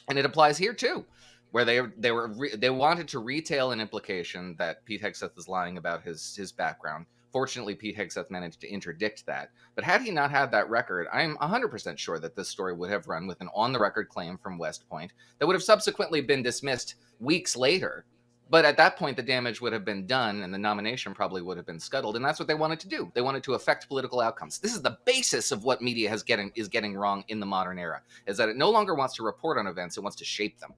And it applies here too. where they wanted to retail an implication that Pete Hegseth is lying about his background. Fortunately, Pete Hegseth managed to interdict that. But had he not had that record, I'm 100% sure that this story would have run with an on-the-record claim from West Point that would have subsequently been dismissed weeks later. But at that point, the damage would have been done, and the nomination probably would have been scuttled. And that's what they wanted to do. They wanted to affect political outcomes. This is the basis of what media is getting wrong in the modern era, is that it no longer wants to report on events, it wants to shape them.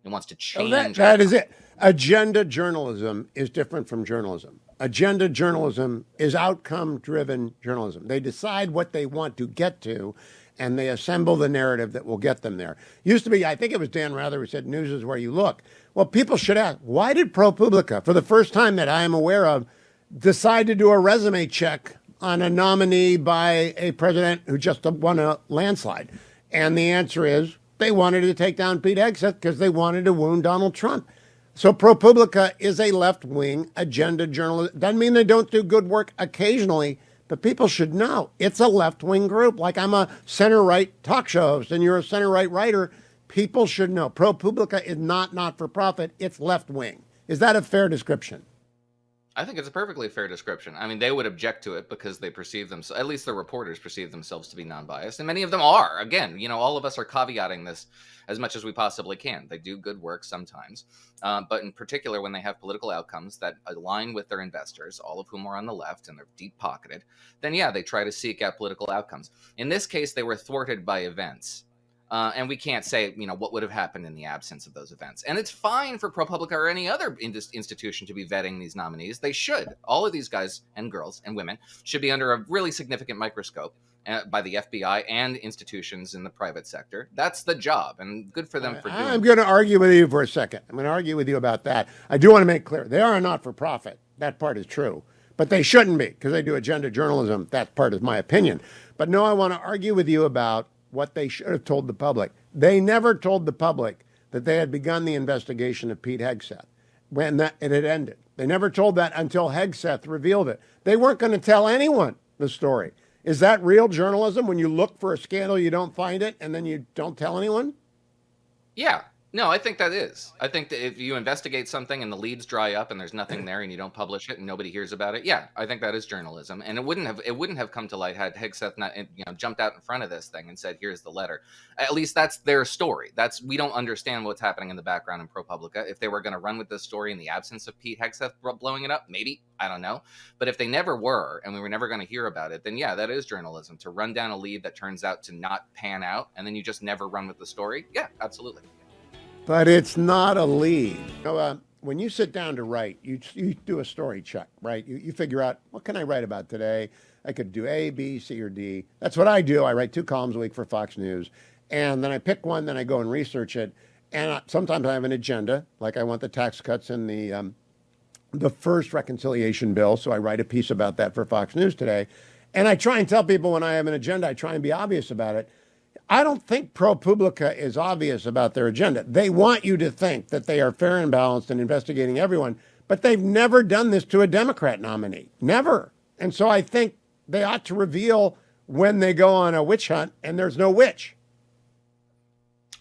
It wants to change. That is it. Agenda journalism is different from journalism. Agenda journalism is outcome-driven journalism. They decide what they want to get to, and they assemble the narrative that will get them there. Used to be, I think it was Dan Rather who said, news is where you look. Well, people should ask, why did ProPublica, for the first time that I am aware of, decide to do a resume check on a nominee by a president who just won a landslide? And the answer is they wanted to take down Pete Hegseth because they wanted to wound Donald Trump. So ProPublica is a left-wing agenda journalist. Doesn't mean they don't do good work occasionally, but people should know it's a left-wing group. Like I'm a center-right talk show host and you're a center-right writer. People should know ProPublica is not for profit. It's left-wing. Is that a fair description? I think it's a perfectly fair description. I mean, they would object to it because they perceive themselves, at least the reporters perceive themselves to be non-biased, and many of them are. Again, all of us are caveating this as much as we possibly can. They do good work sometimes, but in particular when they have political outcomes that align with their investors, all of whom are on the left and they're deep-pocketed, then yeah, they try to seek out political outcomes. In this case, they were thwarted by events. And we can't say, what would have happened in the absence of those events. And it's fine for ProPublica or any other institution to be vetting these nominees. They should. All of these guys and girls and women should be under a really significant microscope by the FBI and institutions in the private sector. That's the job, and good for them for doing it. I'm going to argue with you for a second. I'm going to argue with you about that. I do want to make clear, they are a not-for-profit. That part is true. But they shouldn't be, because they do agenda journalism. That part is my opinion. But no, I want to argue with you about what they should have told the public. They never told the public that they had begun the investigation of Pete Hegseth when it had ended. They never told that until Hegseth revealed it. They weren't going to tell anyone the story. Is that real journalism, when you look for a scandal, you don't find it, and then you don't tell anyone? Yeah. No, I think that is. I think that if you investigate something and the leads dry up and there's nothing there and you don't publish it and nobody hears about it, yeah, I think that is journalism. And it wouldn't have come to light had Hegseth not jumped out in front of this thing and said, "Here's the letter." At least that's their story. We don't understand what's happening in the background in ProPublica. If they were going to run with this story in the absence of Pete Hegseth blowing it up, maybe, I don't know. But if they never were and we were never going to hear about it, then yeah, that is journalism. To run down a lead that turns out to not pan out and then you just never run with the story, yeah, absolutely. But it's not a lead. When you sit down to write, you do a story check, right? You figure out, what can I write about today? I could do A, B, C, or D. That's what I do. I write 2 columns a week for Fox News. And then I pick one, then I go and research it. And sometimes I have an agenda, like I want the tax cuts in the first reconciliation bill. So I write a piece about that for Fox News today. And I try and tell people when I have an agenda, I try and be obvious about it. I don't think ProPublica is obvious about their agenda. They want you to think that they are fair and balanced and investigating everyone, but they've never done this to a Democrat nominee. Never. And so I think they ought to reveal when they go on a witch hunt and there's no witch.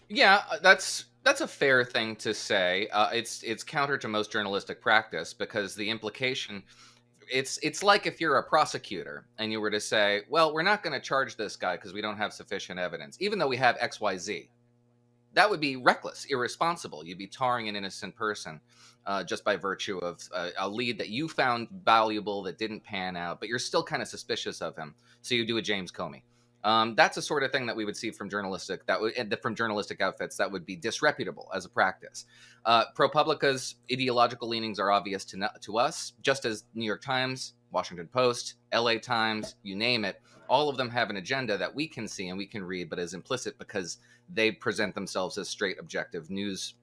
Yeah, that's a fair thing to say. It's counter to most journalistic practice because the implication... It's like if you're a prosecutor and you were to say, well, we're not going to charge this guy because we don't have sufficient evidence, even though we have XYZ. That would be reckless, irresponsible. You'd be tarring an innocent person just by virtue of a lead that you found valuable that didn't pan out, but you're still kind of suspicious of him. So you do a James Comey. That's the sort of thing that we would see from journalistic outfits that would be disreputable as a practice. ProPublica's ideological leanings are obvious to us, just as New York Times, Washington Post, LA Times, you name it. All of them have an agenda that we can see and we can read, but is implicit because they present themselves as straight, objective news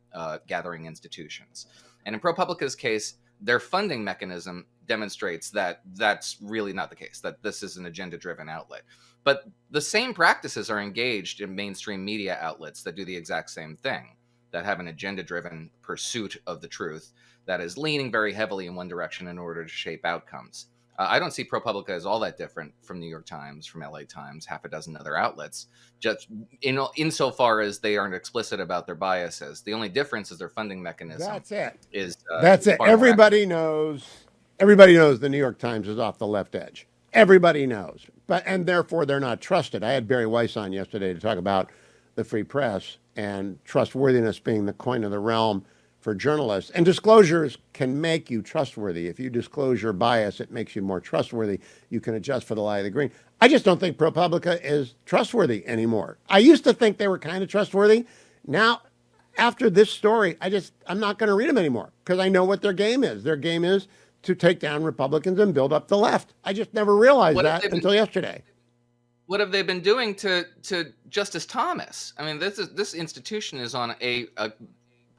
gathering institutions. And in ProPublica's case, their funding mechanism demonstrates that that's really not the case, that this is an agenda-driven outlet. But the same practices are engaged in mainstream media outlets that do the exact same thing, that have an agenda-driven pursuit of the truth that is leaning very heavily in one direction in order to shape outcomes. I don't see ProPublica as all that different from New York Times, from LA Times, half a dozen other outlets, just insofar as they aren't explicit about their biases. The only difference is their funding mechanism. That's it. Is That's it. far more Everybody knows. Everybody knows the New York Times is off the left edge. Everybody knows, and therefore they're not trusted. I had Barry Weiss on yesterday to talk about the free press and trustworthiness being the coin of the realm for journalists. And disclosures can make you trustworthy. If you disclose your bias, it makes you more trustworthy. You can adjust for the lie of the green. I just don't think ProPublica is trustworthy anymore. I used to think they were kind of trustworthy. Now, after this story, I'm not going to read them anymore because I know what their game is. Their game is to take down Republicans and build up the left. I just never realized that until yesterday. What have they been doing to Justice Thomas? I mean, this institution is on a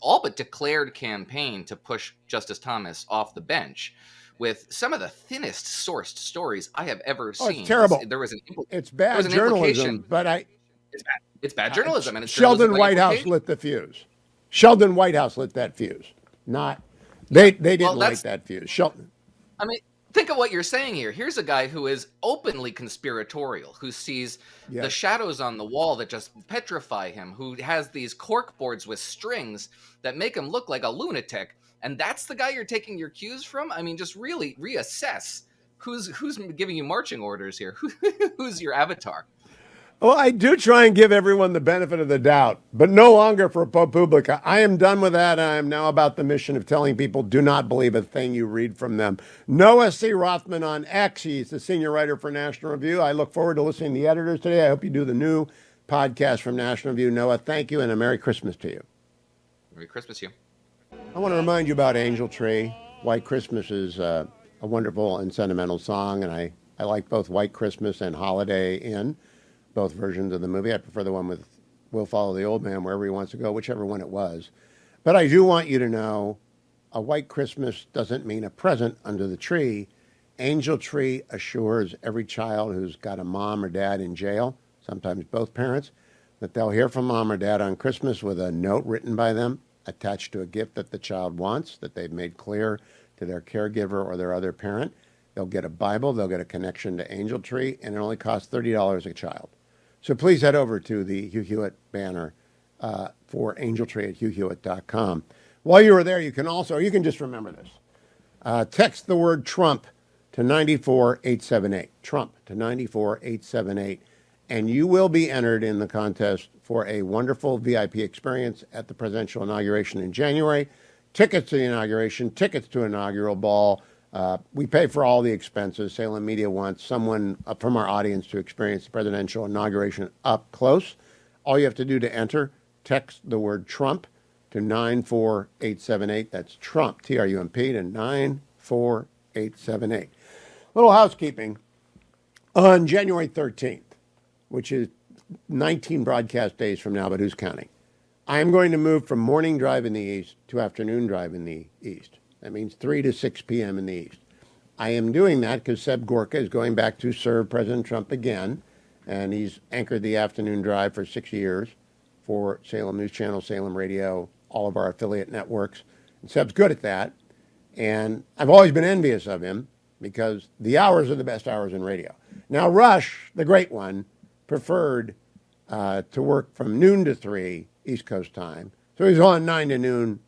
all but declared campaign to push Justice Thomas off the bench, with some of the thinnest sourced stories I have ever seen. It's terrible. It's bad journalism, but it's bad journalism, and it's Sheldon Whitehouse lit the fuse. Sheldon Whitehouse lit that fuse. They didn't light that fuse. Sheldon. I mean, think of what you're saying here. Here's a guy who is openly conspiratorial, who sees the shadows on the wall that just petrify him, who has these cork boards with strings that make him look like a lunatic. And that's the guy you're taking your cues from? I mean, just really reassess who's giving you marching orders here. Who's your avatar? Well, I do try and give everyone the benefit of the doubt, but no longer for ProPublica. I am done with that. I am now about the mission of telling people do not believe a thing you read from them. Noah C. Rothman on X. He's the senior writer for National Review. I look forward to listening to the editors today. I hope you do the new podcast from National Review. Noah, thank you, and a Merry Christmas to you. Merry Christmas to you. I want to remind you about Angel Tree. White Christmas is a wonderful and sentimental song, and I like both White Christmas and Holiday Inn. Both versions of the movie. I prefer the one with We'll Follow the Old Man wherever he wants to go, whichever one it was. But I do want you to know a white Christmas doesn't mean a present under the tree. Angel Tree assures every child who's got a mom or dad in jail, sometimes both parents, that they'll hear from mom or dad on Christmas with a note written by them attached to a gift that the child wants, that they've made clear to their caregiver or their other parent. They'll get a Bible, they'll get a connection to Angel Tree, and it only costs $30 a child. So please head over to the Hugh Hewitt banner for Angel Tree at HughHewitt.com. While you are there, you can also, or you can just remember this, text the word Trump to 94878. Trump to 94878. And you will be entered in the contest for a wonderful VIP experience at the presidential inauguration in January. Tickets to the inauguration, tickets to inaugural ball. We pay for all the expenses. Salem Media wants someone from our audience to experience the presidential inauguration up close. All you have to do to enter, text the word Trump to 94878. That's Trump, T-R-U-M-P, to 94878. Little housekeeping. On January 13th, which is 19 broadcast days from now, but who's counting? I am going to move from morning drive in the East to afternoon drive in the East. That means 3 to 6 p.m. in the East. I am doing that because Seb Gorka is going back to serve President Trump again, and he's anchored the afternoon drive for 6 years for Salem News Channel, Salem Radio, all of our affiliate networks. And Seb's good at that, and I've always been envious of him because the hours are the best hours in radio. Now, Rush, the great one, preferred to work from noon to 3 East Coast time. So he's on 9 to noon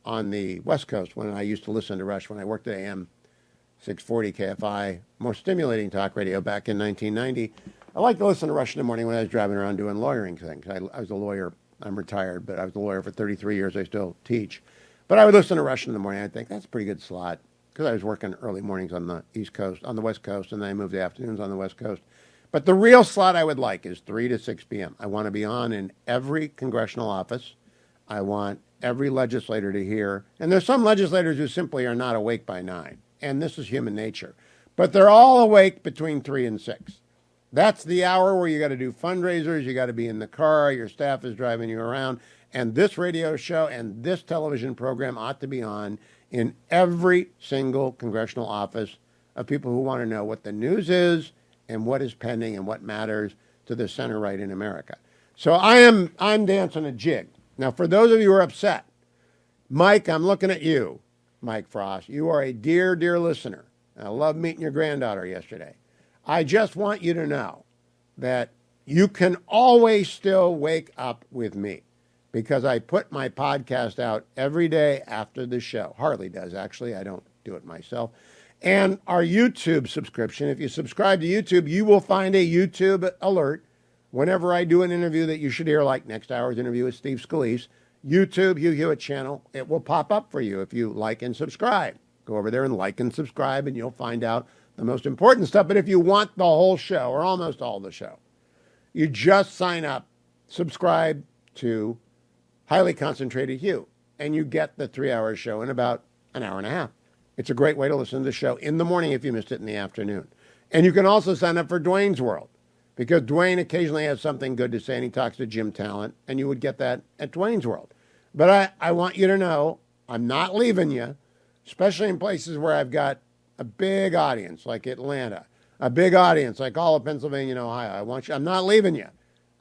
on the West Coast when I used to listen to Rush when I worked at AM 640 KFI, more stimulating talk radio back in 1990. I liked to listen to Rush in the morning when I was driving around doing lawyering things. I was a lawyer. I'm retired, but I was a lawyer for 33 years. I still teach. But I would listen to Rush in the morning. I'd think, that's a pretty good slot because I was working early mornings on the East Coast, on the West Coast, and then I moved to afternoons on the West Coast. But the real slot I would like is 3 to 6 p.m. I want to be on in every congressional office. I want every legislator to hear. And there's some legislators who simply are not awake by 9. And this is human nature. But they're all awake between 3 and 6. That's the hour where you got to do fundraisers. You got to be in the car. Your staff is driving you around. And this radio show and this television program ought to be on in every single congressional office of people who want to know what the news is and what is pending and what matters to the center right in America. So I'm dancing a jig. Now, for those of you who are upset, Mike, I'm looking at you, Mike Frost. You are a dear, dear listener. I love meeting your granddaughter yesterday. I just want you to know that you can always still wake up with me because I put my podcast out every day after the show. Harley does, actually. I don't do it myself. And our YouTube subscription, if you subscribe to YouTube, you will find a YouTube alert whenever I do an interview that you should hear, like next hour's interview with Steve Scalise. YouTube, Hugh Hewitt channel, it will pop up for you if you like and subscribe. Go over there and like and subscribe, and you'll find out the most important stuff. But if you want the whole show, or almost all the show, you just sign up, subscribe to Highly Concentrated Hugh, and you get the 3-hour show in about an hour and a half. It's a great way to listen to the show in the morning if you missed it in the afternoon. And you can also sign up for Dwayne's World, because Dwayne occasionally has something good to say, and he talks to Jim Talent, and you would get that at Dwayne's World. But I want you to know I'm not leaving you, especially in places where I've got a big audience like Atlanta, a big audience like all of Pennsylvania and Ohio. I'm not leaving you.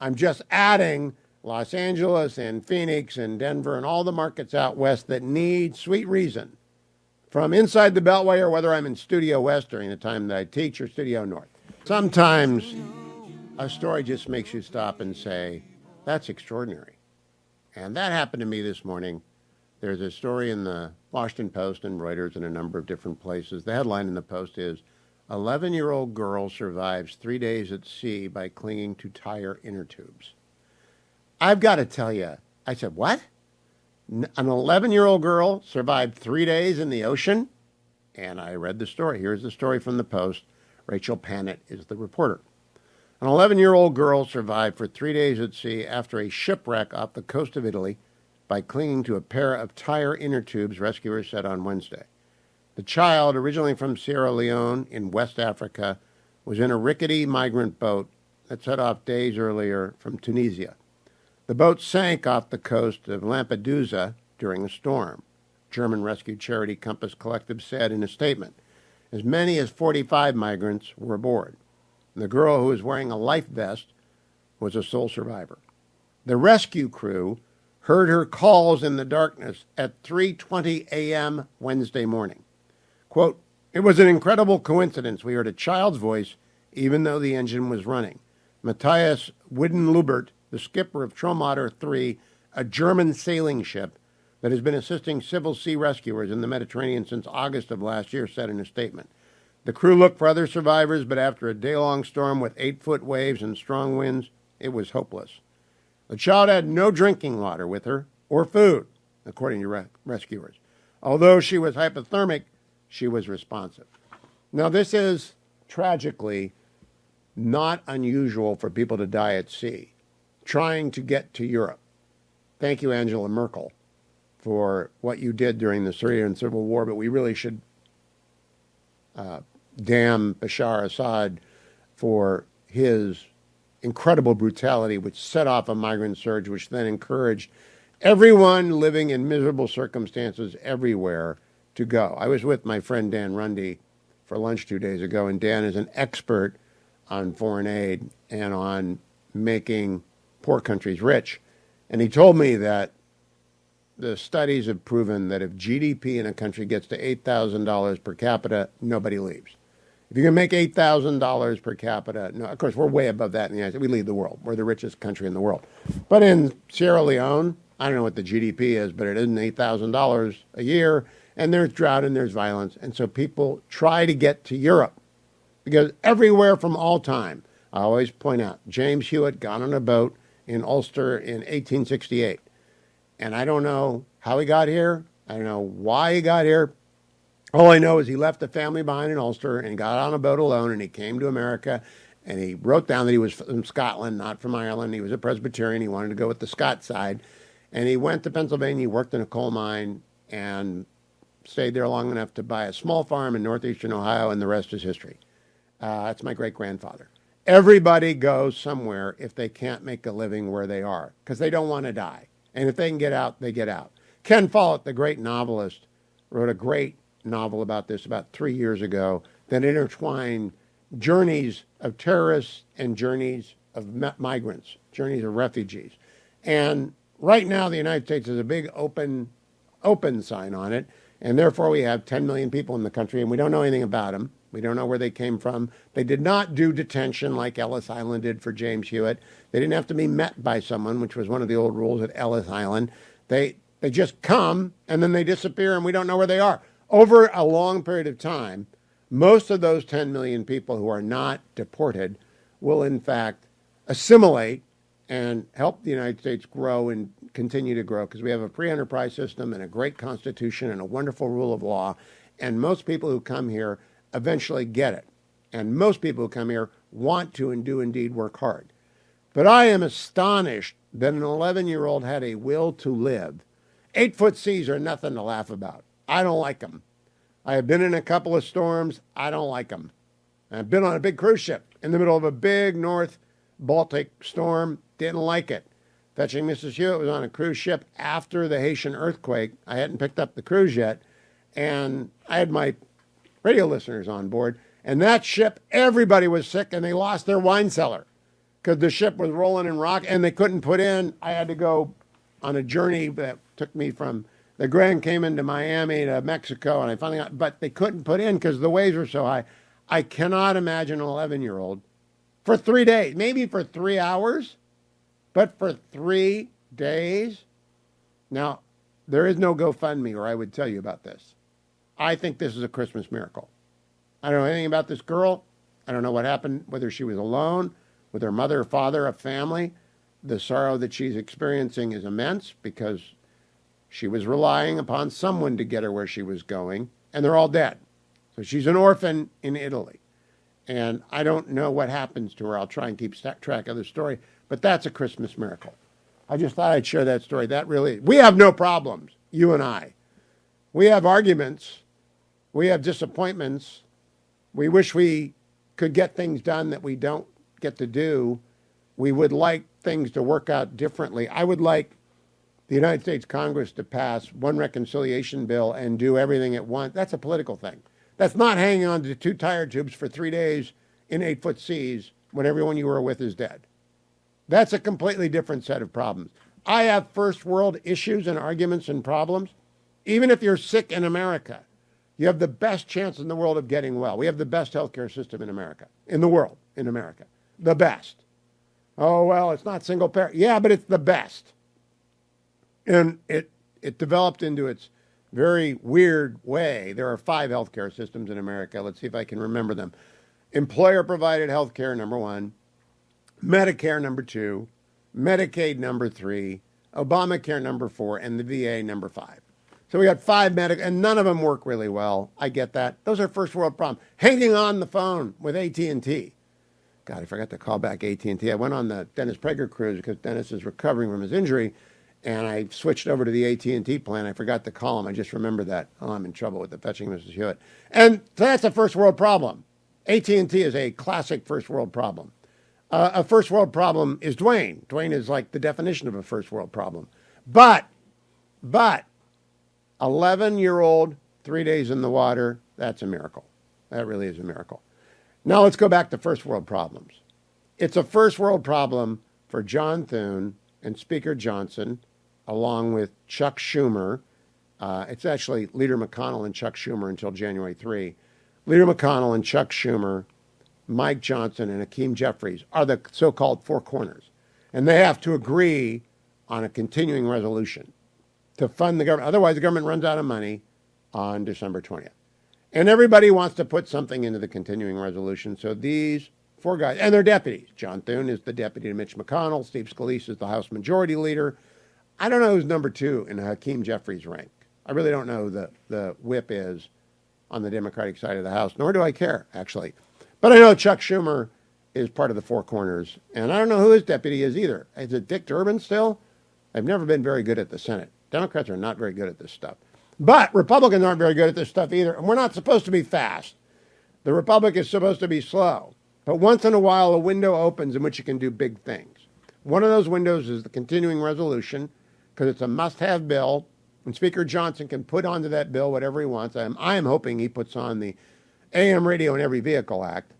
I'm just adding Los Angeles and Phoenix and Denver and all the markets out west that need Sweet Reason from inside the Beltway, or whether I'm in Studio West during the time that I teach, or Studio North. Sometimes a story just makes you stop and say, that's extraordinary. And that happened to me this morning. There's a story in the Washington Post and Reuters and a number of different places. The headline in the Post is, 11-year-old girl survives 3 days at sea by clinging to tire inner tubes. I've got to tell you, I said, what? An 11-year-old girl survived 3 days in the ocean? And I read the story. Here's the story from the Post. Rachel Pannett is the reporter. An 11-year-old girl survived for 3 days at sea after a shipwreck off the coast of Italy by clinging to a pair of tire inner tubes, rescuers said on Wednesday. The child, originally from Sierra Leone in West Africa, was in a rickety migrant boat that set off days earlier from Tunisia. The boat sank off the coast of Lampedusa during a storm, German rescue charity Compass Collective said in a statement. As many as 45 migrants were aboard. The girl, who was wearing a life vest, was a sole survivor. The rescue crew heard her calls in the darkness at 3:20 a.m. Wednesday morning. Quote, "It was an incredible coincidence. We heard a child's voice, even though the engine was running." Matthias Widdenlubert, the skipper of Tromotter 3, a German sailing ship that has been assisting civil sea rescuers in the Mediterranean since August of last year, said in a statement. The crew looked for other survivors, but after a day-long storm with 8-foot waves and strong winds, it was hopeless. The child had no drinking water with her or food, according to rescuers. Although she was hypothermic, she was responsive. Now, this is tragically not unusual for people to die at sea, trying to get to Europe. Thank you, Angela Merkel, for what you did during the Syrian civil war, but we really should damn Bashar Assad for his incredible brutality, which set off a migrant surge, which then encouraged everyone living in miserable circumstances everywhere to go. I was with my friend Dan Runde for lunch 2 days ago, and Dan is an expert on foreign aid and on making poor countries rich. And he told me that the studies have proven that if GDP in a country gets to $8,000 per capita, nobody leaves. If you can make $8,000 per capita, no, of course, we're way above that in the United States. We lead the world. We're the richest country in the world. But in Sierra Leone, I don't know what the GDP is, but it isn't $8,000 a year, and there's drought and there's violence. And so people try to get to Europe because everywhere from all time, I always point out, James Hewitt got on a boat in Ulster in 1868. And I don't know how he got here. I don't know why he got here. All I know is he left the family behind in Ulster and got on a boat alone, and he came to America, and he wrote down that he was from Scotland, not from Ireland. He was a Presbyterian. He wanted to go with the Scot side. And he went to Pennsylvania. He worked in a coal mine and stayed there long enough to buy a small farm in northeastern Ohio, and the rest is history. That's my great-grandfather. Everybody goes somewhere if they can't make a living where they are because they don't want to die. And if they can get out, they get out. Ken Follett, the great novelist, wrote a great novel about this about 3 years ago that intertwined journeys of terrorists and journeys of migrants, journeys of refugees. And right now, the United States has a big open sign on it. And therefore, we have 10 million people in the country, and we don't know anything about them. We don't know where they came from. They did not do detention like Ellis Island did for James Hewitt. They didn't have to be met by someone, which was one of the old rules at Ellis Island. They just come, and then they disappear, and we don't know where they are. Over a long period of time, most of those 10 million people who are not deported will, in fact, assimilate and help the United States grow and continue to grow, because we have a free enterprise system and a great constitution and a wonderful rule of law. And most people who come here eventually get it. And most people who come here want to and do indeed work hard. But I am astonished that an 11-year-old had a will to live. 8-foot seas are nothing to laugh about. I don't like them. I have been in a couple of storms. I don't like them. I've been on a big cruise ship in the middle of a big North Baltic storm. Didn't like it. Fetching Mrs. Hewitt was on a cruise ship after the Haitian earthquake. I hadn't picked up the cruise yet, and I had my radio listeners on board. And that ship, everybody was sick, and they lost their wine cellar because the ship was rolling in rock, and they couldn't put in. I had to go on a journey that took me from the Grand Cayman to Miami to Mexico, and I finally got, but they couldn't put in because the waves were so high. I cannot imagine an 11-year-old for 3 days, maybe for 3 hours, but for 3 days. Now, there is no GoFundMe, or I would tell you about this. I think this is a Christmas miracle. I don't know anything about this girl. I don't know what happened, whether she was alone, with her mother or father, a family. The sorrow that she's experiencing is immense because she was relying upon someone to get her where she was going, and they're all dead. So she's an orphan in Italy. And I don't know what happens to her. I'll try and keep track of the story. But that's a Christmas miracle. I just thought I'd share that story. That really, we have no problems, you and I. We have arguments. We have disappointments. We wish we could get things done that we don't get to do. We would like things to work out differently. I would like the United States Congress to pass one reconciliation bill and do everything at once. That's a political thing. That's not hanging on to 2 tire tubes for 3 days in 8-foot seas when everyone you were with is dead. That's a completely different set of problems. I have first world issues and arguments and problems. Even if you're sick in America, you have the best chance in the world of getting well. We have the best healthcare system in America, in the world, in America. The best. Oh, well, it's not single payer. Yeah, but it's the best. And it developed into its very weird way. There are 5 healthcare systems in America. Let's see if I can remember them. Employer-provided healthcare, number 1. Medicare, number 2. Medicaid, number 3. Obamacare, number 4. And the VA, number 5. So we got 5 and none of them work really well. I get that. Those are first world problems. Hanging on the phone with AT&T. God, I forgot to call back AT&T. I went on the Dennis Prager cruise because Dennis is recovering from his injury, and I switched over to the AT&T plan. I forgot to call him. I just remembered that. Oh, I'm in trouble with the Fetching Mrs. Hewitt. And so that's a first world problem. AT&T is a classic first world problem. A first world problem is Dwayne. Dwayne is like the definition of a first world problem. But 11-year-old, 3 days in the water, that's a miracle. That really is a miracle. Now let's go back to first world problems. It's a first world problem for John Thune and Speaker Johnson, along with Chuck Schumer. It's actually Leader McConnell and Chuck Schumer until January 3. Leader McConnell and Chuck Schumer, Mike Johnson and Hakeem Jeffries are the so-called 4 corners. And they have to agree on a continuing resolution to fund the government. Otherwise, the government runs out of money on December 20th. And everybody wants to put something into the continuing resolution. So these 4 guys, and they're deputies. John Thune is the deputy to Mitch McConnell. Steve Scalise is the House Majority Leader. I don't know who's number 2 in Hakeem Jeffries' rank. I really don't know who the whip is on the Democratic side of the House, nor do I care, actually. But I know Chuck Schumer is part of the 4 corners, and I don't know who his deputy is either. Is it Dick Durbin still? I've never been very good at the Senate. Democrats are not very good at this stuff. But Republicans aren't very good at this stuff either, and we're not supposed to be fast. The Republic is supposed to be slow. But once in a while, a window opens in which you can do big things. One of those windows is the continuing resolution, because it's a must-have bill, and Speaker Johnson can put onto that bill whatever he wants. I am hoping he puts on the AM Radio in Every Vehicle Act.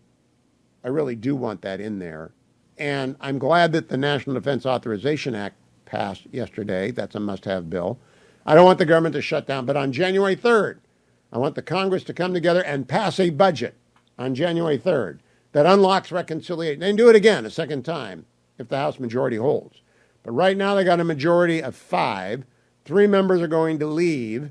I really do want that in there. And I'm glad that the National Defense Authorization Act passed yesterday. That's a must-have bill. I don't want the government to shut down. But on January 3rd, I want the Congress to come together and pass a budget on January 3rd that unlocks reconciliation. They can do it again a second time if the House majority holds. But right now they got a majority of 5. 3 members are going to leave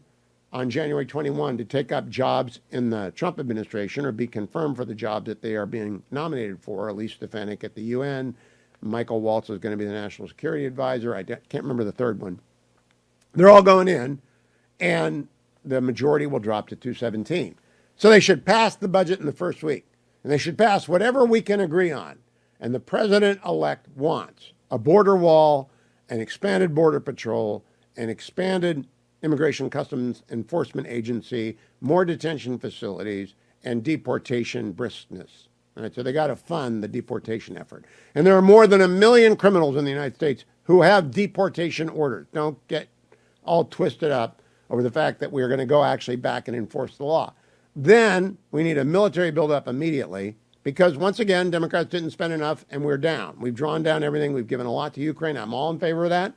on January 21 to take up jobs in the Trump administration or be confirmed for the jobs that they are being nominated for. Elise Stefanik at the UN. Michael Waltz is going to be the National Security Advisor. I can't remember the third one. They're all going in, and the majority will drop to 217. So they should pass the budget in the first week, and they should pass whatever we can agree on. And the president-elect wants a border wall, an expanded border patrol, an expanded Immigration Customs Enforcement Agency, more detention facilities, and deportation briskness. All right, so they got to fund the deportation effort. And there are more than 1 million criminals in the United States who have deportation orders. Don't get all twisted up over the fact that we're going to go actually back and enforce the law. Then we need a military buildup immediately because, once again, Democrats didn't spend enough and we're down. We've drawn down everything. We've given a lot to Ukraine. I'm all in favor of that.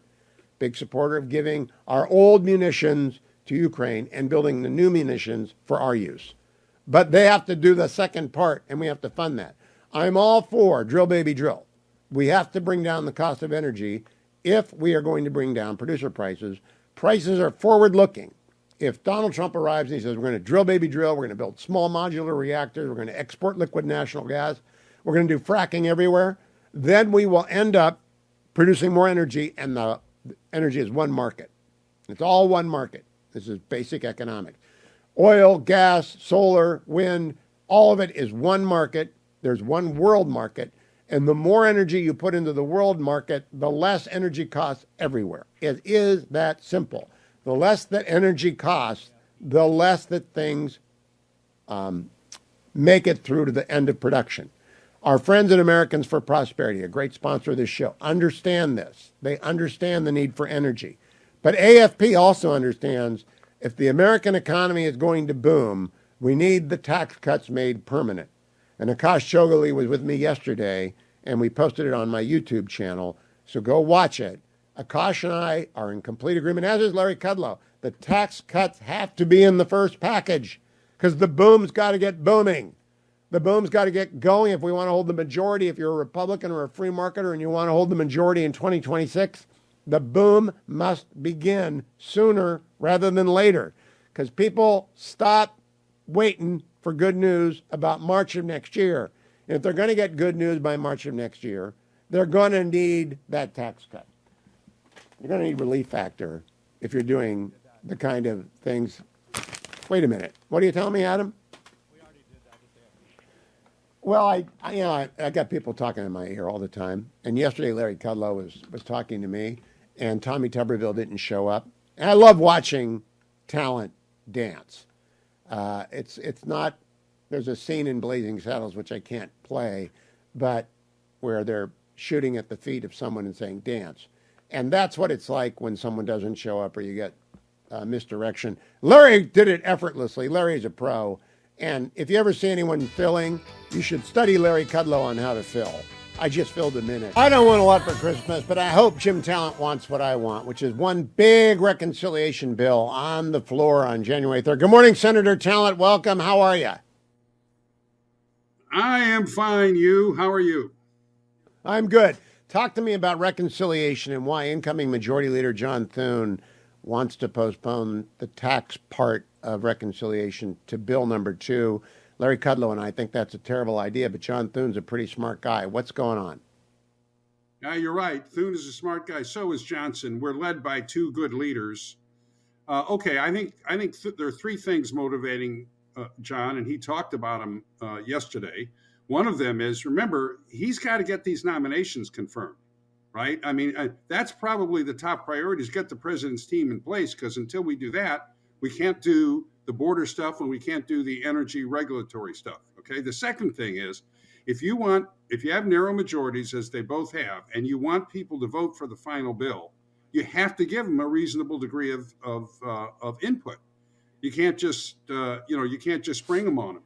Big supporter of giving our old munitions to Ukraine and building the new munitions for our use. But they have to do the second part, and we have to fund that. I'm all for drill, baby, drill. We have to bring down the cost of energy if we are going to bring down producer prices. Prices are forward-looking. If Donald Trump arrives and he says, we're going to drill, baby, drill, we're going to build small modular reactors, we're going to export liquid natural gas, we're going to do fracking everywhere, then we will end up producing more energy, and the energy is one market. It's all one market. This is basic economics. Oil, gas, solar, wind, all of it is one market. There's one world market. And the more energy you put into the world market, the less energy costs everywhere. It is that simple. The less that energy costs, the less that things make it through to the end of production. Our friends at Americans for Prosperity, a great sponsor of this show, understand this. They understand the need for energy. But AFP also understands if the American economy is going to boom, we need the tax cuts made permanent. And Akash Chogali was with me yesterday, and we posted it on my YouTube channel, so go watch it. Akash and I are in complete agreement, as is Larry Kudlow. The tax cuts have to be in the first package because the boom's got to get booming. The boom's got to get going if we want to hold the majority. If you're a Republican or a free marketer and you want to hold the majority in 2026, the boom must begin sooner rather than later because people stop waiting for good news about March of next year. And if they're going to get good news by March of next year, they're going to need that tax cut. You're going to need relief factor if you're doing the kind of things. Wait a minute. What are you telling me, Adam? Well, I got people talking in my ear all the time. And yesterday, Larry Kudlow was talking to me, and Tommy Tuberville didn't show up. And I love watching talent dance. It's not. There's a scene in Blazing Saddles which I can't play, but where they're shooting at the feet of someone and saying dance, and that's what it's like when someone doesn't show up or you get misdirection. Larry did it effortlessly. Larry's a pro. And if you ever see anyone filling, you should study Larry Kudlow on how to fill. I just filled a minute. I don't want a lot for Christmas, but I hope Jim Talent wants what I want, which is one big reconciliation bill on the floor on January 3rd. Good morning, Senator Talent. Welcome. How are you? I am fine. How are you? I'm good. Talk to me about reconciliation and why incoming Majority Leader John Thune wants to postpone the tax part of reconciliation to bill number 2. Larry Kudlow and I think that's a terrible idea, but John Thune's a pretty smart guy. What's going on? Yeah, you're right. Thune is a smart guy. So is Johnson. We're led by 2 good leaders. Okay, I think there are 3 things motivating John, and he talked about them yesterday. One of them is, remember, he's got to get these nominations confirmed, right? I mean, that's probably the top priority is get the president's team in place, because until we do that, we can't do the border stuff and we can't do the energy regulatory stuff, okay? The second thing is, if you have narrow majorities, as they both have, and you want people to vote for the final bill, you have to give them a reasonable degree of input. You can't just spring them on them.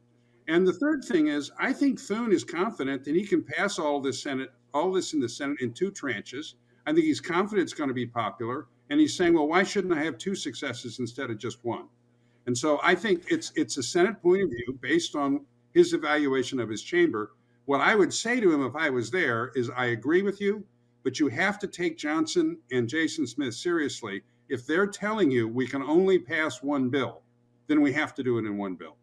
And the third thing is, I think Thune is confident that he can pass all this in the Senate in 2 tranches. I think he's confident it's going to be popular. And he's saying, well, why shouldn't I have two successes instead of just one? And so I think it's a Senate point of view based on his evaluation of his chamber. What I would say to him if I was there is, I agree with you, but you have to take Johnson and Jason Smith seriously. If they're telling you we can only pass one bill, then we have to do it in one bill.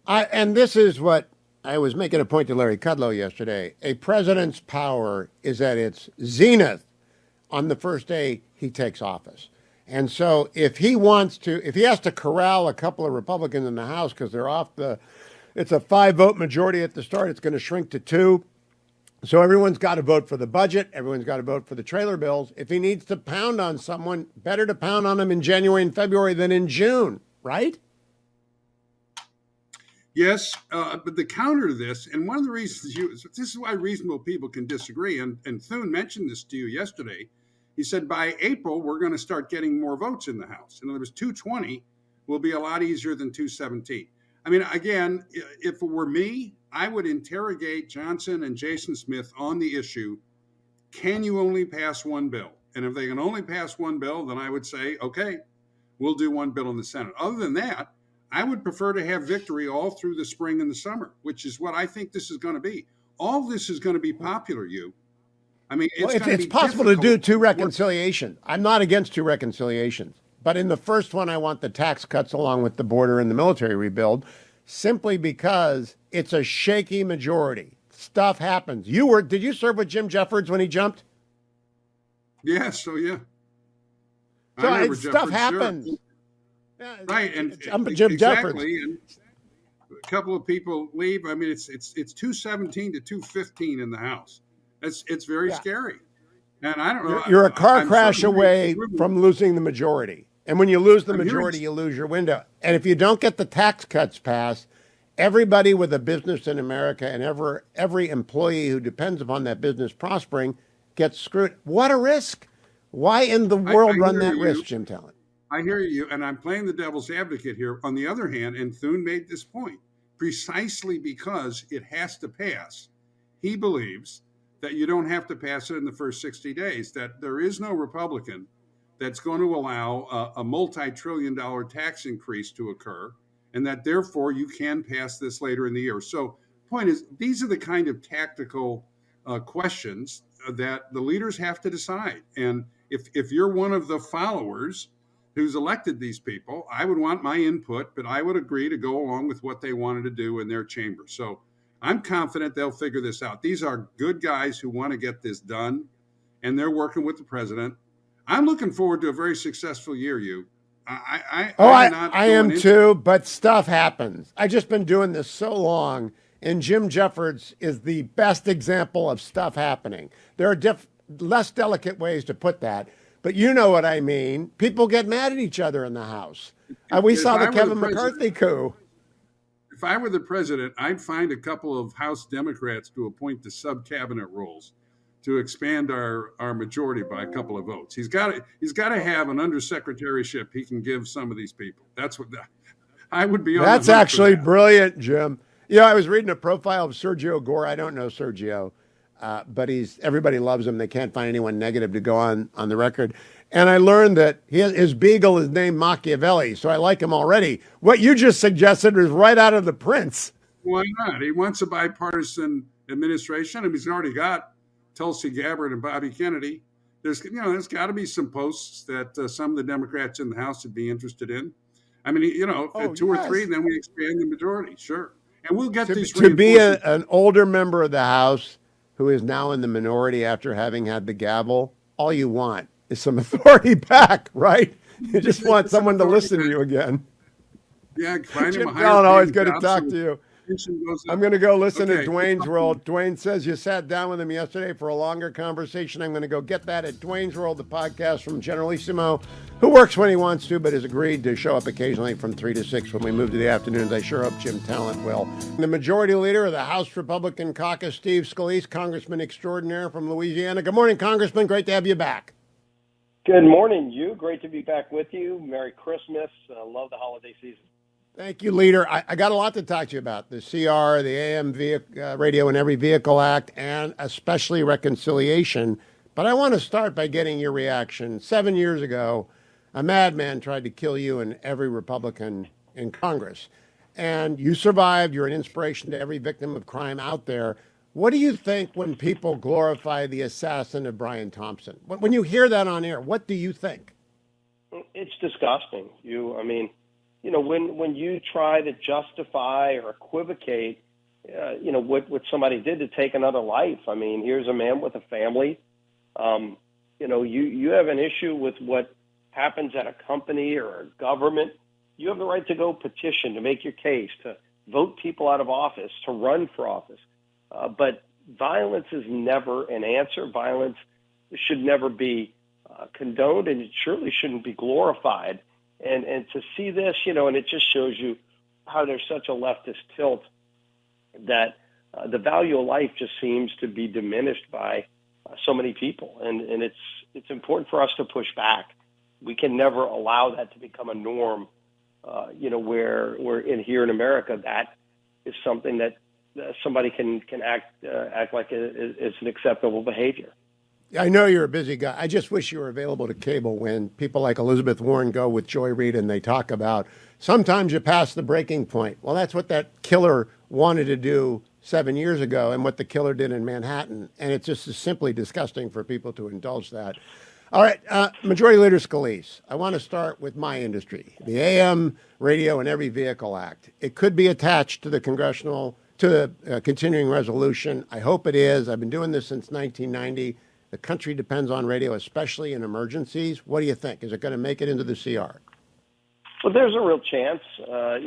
And this is what I was making a point to Larry Kudlow yesterday. A president's power is at its zenith on the first day he takes office. And so if he has to corral a couple of Republicans in the House because they're it's a 5-vote majority at the start, it's going to shrink to 2. So everyone's got to vote for the budget. Everyone's got to vote for the trailer bills. If he needs to pound on someone, better to pound on them in January and February than in June, right? Yes, but the counter to this, and one of the reasons this is why reasonable people can disagree, and Thune mentioned this to you yesterday. He said by April, we're going to start getting more votes in the House. In other words, 220 will be a lot easier than 217. I mean, again, if it were me, I would interrogate Johnson and Jason Smith on the issue, can you only pass one bill? And if they can only pass one bill, then I would say, okay, we'll do one bill in the Senate. Other than that, I would prefer to have victory all through the spring and the summer, which is what I think this is going to be. All this is going to be popular, I mean, it's possible to do two reconciliations. I'm not against two reconciliations. But in the first one, I want the tax cuts along with the border and the military rebuild, simply because it's a shaky majority. Stuff happens. Did you serve with Jim Jeffords when he jumped? Yeah, so yeah. So stuff happens. Sure. Right, and Jim exactly, Jeffords. And a couple of people leave. I mean, it's 217 to 215 in the House. It's very scary. And I don't know. You're a car crash away from losing the majority. And when you lose the majority, you lose your window. And if you don't get the tax cuts passed, everybody with a business in America and every employee who depends upon that business prospering gets screwed. What a risk. Why in the world run that risk, Jim Talent? I hear you, and I'm playing the devil's advocate here. On the other hand, and Thune made this point, precisely because it has to pass, he believes that you don't have to pass it in the first 60 days, that there is no Republican that's going to allow a multi-trillion-dollar tax increase to occur, and that therefore you can pass this later in the year. So the point is, these are the kind of tactical questions that the leaders have to decide. And if you're one of the followers who's elected these people, I would want my input, but I would agree to go along with what they wanted to do in their chamber. So I'm confident they'll figure this out. These are good guys who want to get this done, and they're working with the president. I'm looking forward to a very successful year, I am too, but stuff happens. I've just been doing this so long, and Jim Jeffords is the best example of stuff happening. There are less delicate ways to put that, but you know what I mean. People get mad at each other in the House. We saw the Kevin McCarthy coup. If I were the president, I'd find a couple of House Democrats to appoint to sub-cabinet roles to expand our majority by a couple of votes. He's got to have an undersecretaryship he can give some of these people. That's what I would be on. That's actually brilliant, Jim. I was reading a profile of Sergio Gore. I don't know Sergio, but everybody loves him. They can't find anyone negative to go on the record. And I learned that his beagle is named Machiavelli, so I like him already. What you just suggested was right out of The Prince. Why not? He wants a bipartisan administration. I mean, he's already got Tulsi Gabbard and Bobby Kennedy. There's got to be some posts that some of the Democrats in the House would be interested in. I mean, two or three, then we expand the majority. Sure. And we'll get these to be an older member of the House who is now in the minority after having had the gavel. All you want is some authority back, right? You just want someone to listen to you again. Yeah, find him Jim Talent, always good to talk to you. I'm going to go listen to Dwayne's World. Dwayne says you sat down with him yesterday for a longer conversation. I'm going to go get that at Dwayne's World, the podcast from Generalissimo, who works when he wants to, but has agreed to show up occasionally from 3 to 6 when we move to the afternoons. I sure hope Jim Talent will. The majority leader of the House Republican Caucus, Steve Scalise, Congressman extraordinaire from Louisiana. Good morning, Congressman. Great to have you back. Good morning, you. Great to be back with you. Merry Christmas. Love the holiday season. Thank you, Leader. I got a lot to talk to you about. The CR, the AM radio and every vehicle act, and especially reconciliation. But I want to start by getting your reaction. 7 years ago, a madman tried to kill you and every Republican in Congress. And you survived. You're an inspiration to every victim of crime out there. What do you think when people glorify the assassin of Brian Thompson? When you hear that on air, what do you think? It's disgusting. When you try to justify or equivocate, what somebody did to take another life. I mean, here's a man with a family. You have an issue with what happens at a company or a government. You have the right to go petition, to make your case, to vote people out of office, to run for office. But violence is never an answer. Violence should never be condoned, and it surely shouldn't be glorified. And to see this, and it just shows you how there's such a leftist tilt that the value of life just seems to be diminished by so many people. And it's important for us to push back. We can never allow that to become a norm, where here in America, that is something that somebody can act like it's an acceptable behavior. I know you're a busy guy. I just wish you were available to cable when people like Elizabeth Warren go with Joy Reid and they talk about sometimes you pass the breaking point. Well, that's what that killer wanted to do 7 years ago and what the killer did in Manhattan. And it's just simply disgusting for people to indulge that. All right, Majority Leader Scalise, I want to start with my industry, the AM Radio and Every Vehicle Act. It could be attached to the continuing resolution. I hope it is. I've been doing this since 1990. The country depends on radio, especially in emergencies. What do you think? Is it going to make it into the CR? Well, there's a real chance. I'm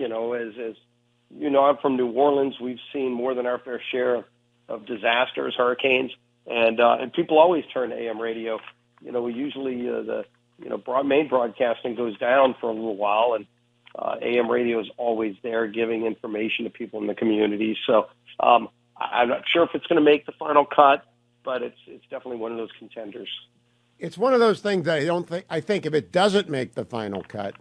from New Orleans. We've seen more than our fair share of disasters, hurricanes, and people always turn to AM radio. Usually the main broadcasting goes down for a little while, and AM radio is always there giving information to people in the community. So I'm not sure if it's going to make the final cut, but it's definitely one of those contenders. It's one of those things that I think if it doesn't make the final cut,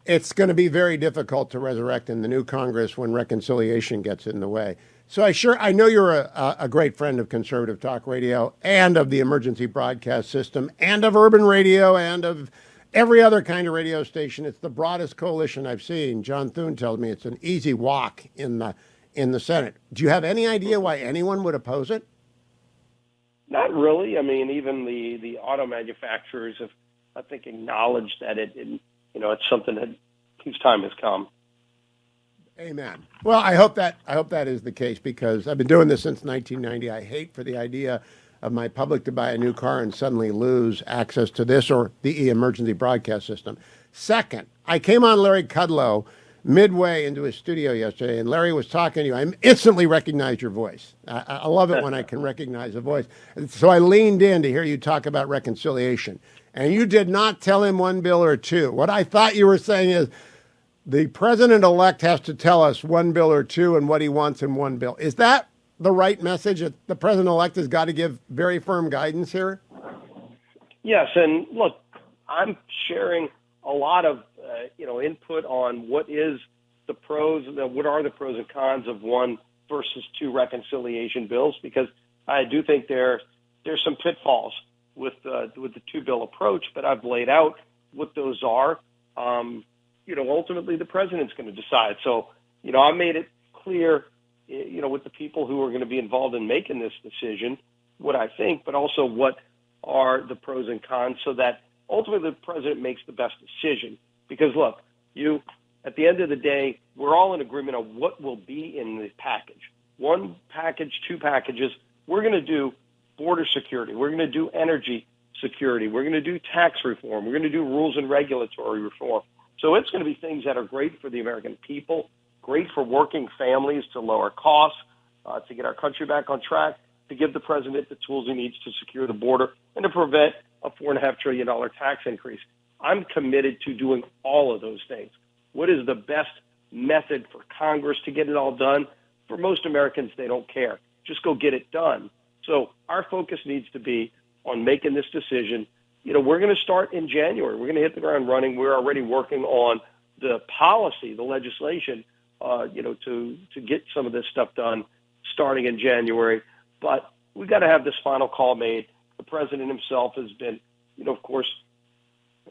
it's going to be very difficult to resurrect in the new Congress when reconciliation gets in the way. So I know you're a great friend of conservative talk radio and of the emergency broadcast system and of urban radio and of every other kind of radio station. It's the broadest coalition I've seen. John Thune tells me it's an easy walk in the Senate. Do you have any idea why anyone would oppose it? Not really. I mean, even the auto manufacturers have, I think, acknowledged that it's something that whose time has come. Amen. Well, I hope that is the case because I've been doing this since 1990. I hate for the idea of my public to buy a new car and suddenly lose access to this or the emergency broadcast system. Second, I came on Larry Kudlow midway into his studio yesterday, and Larry was talking to you. I instantly recognized your voice. I love it when I can recognize a voice. So I leaned in to hear you talk about reconciliation. And you did not tell him one bill or two. What I thought you were saying is the president-elect has to tell us one bill or two and what he wants in one bill. Is that the right message? The president-elect has got to give very firm guidance here? Yes, and look, I'm sharing a lot of input on what are the pros and cons of one versus two reconciliation bills, because I do think there's some pitfalls with the two bill approach, but I've laid out what those are. Ultimately the president's going to decide. So, I made it clear, with the people who are going to be involved in making this decision, what I think, but also what are the pros and cons, so that ultimately the president makes the best decision. Because look, at the end of the day, we're all in agreement on what will be in the package. One package, two packages. We're going to do border security. We're going to do energy security. We're going to do tax reform. We're going to do rules and regulatory reform. So it's going to be things that are great for the American people, great for working families to lower costs, to get our country back on track, to give the president the tools he needs to secure the border, and to prevent a $4.5 trillion tax increase. I'm committed to doing all of those things. What is the best method for Congress to get it all done? For most Americans, they don't care. Just go get it done. So our focus needs to be on making this decision. We're going to start in January. We're going to hit the ground running. We're already working on the policy, the legislation, to get some of this stuff done starting in January. But we've got to have this final call made. The president himself has been, of course,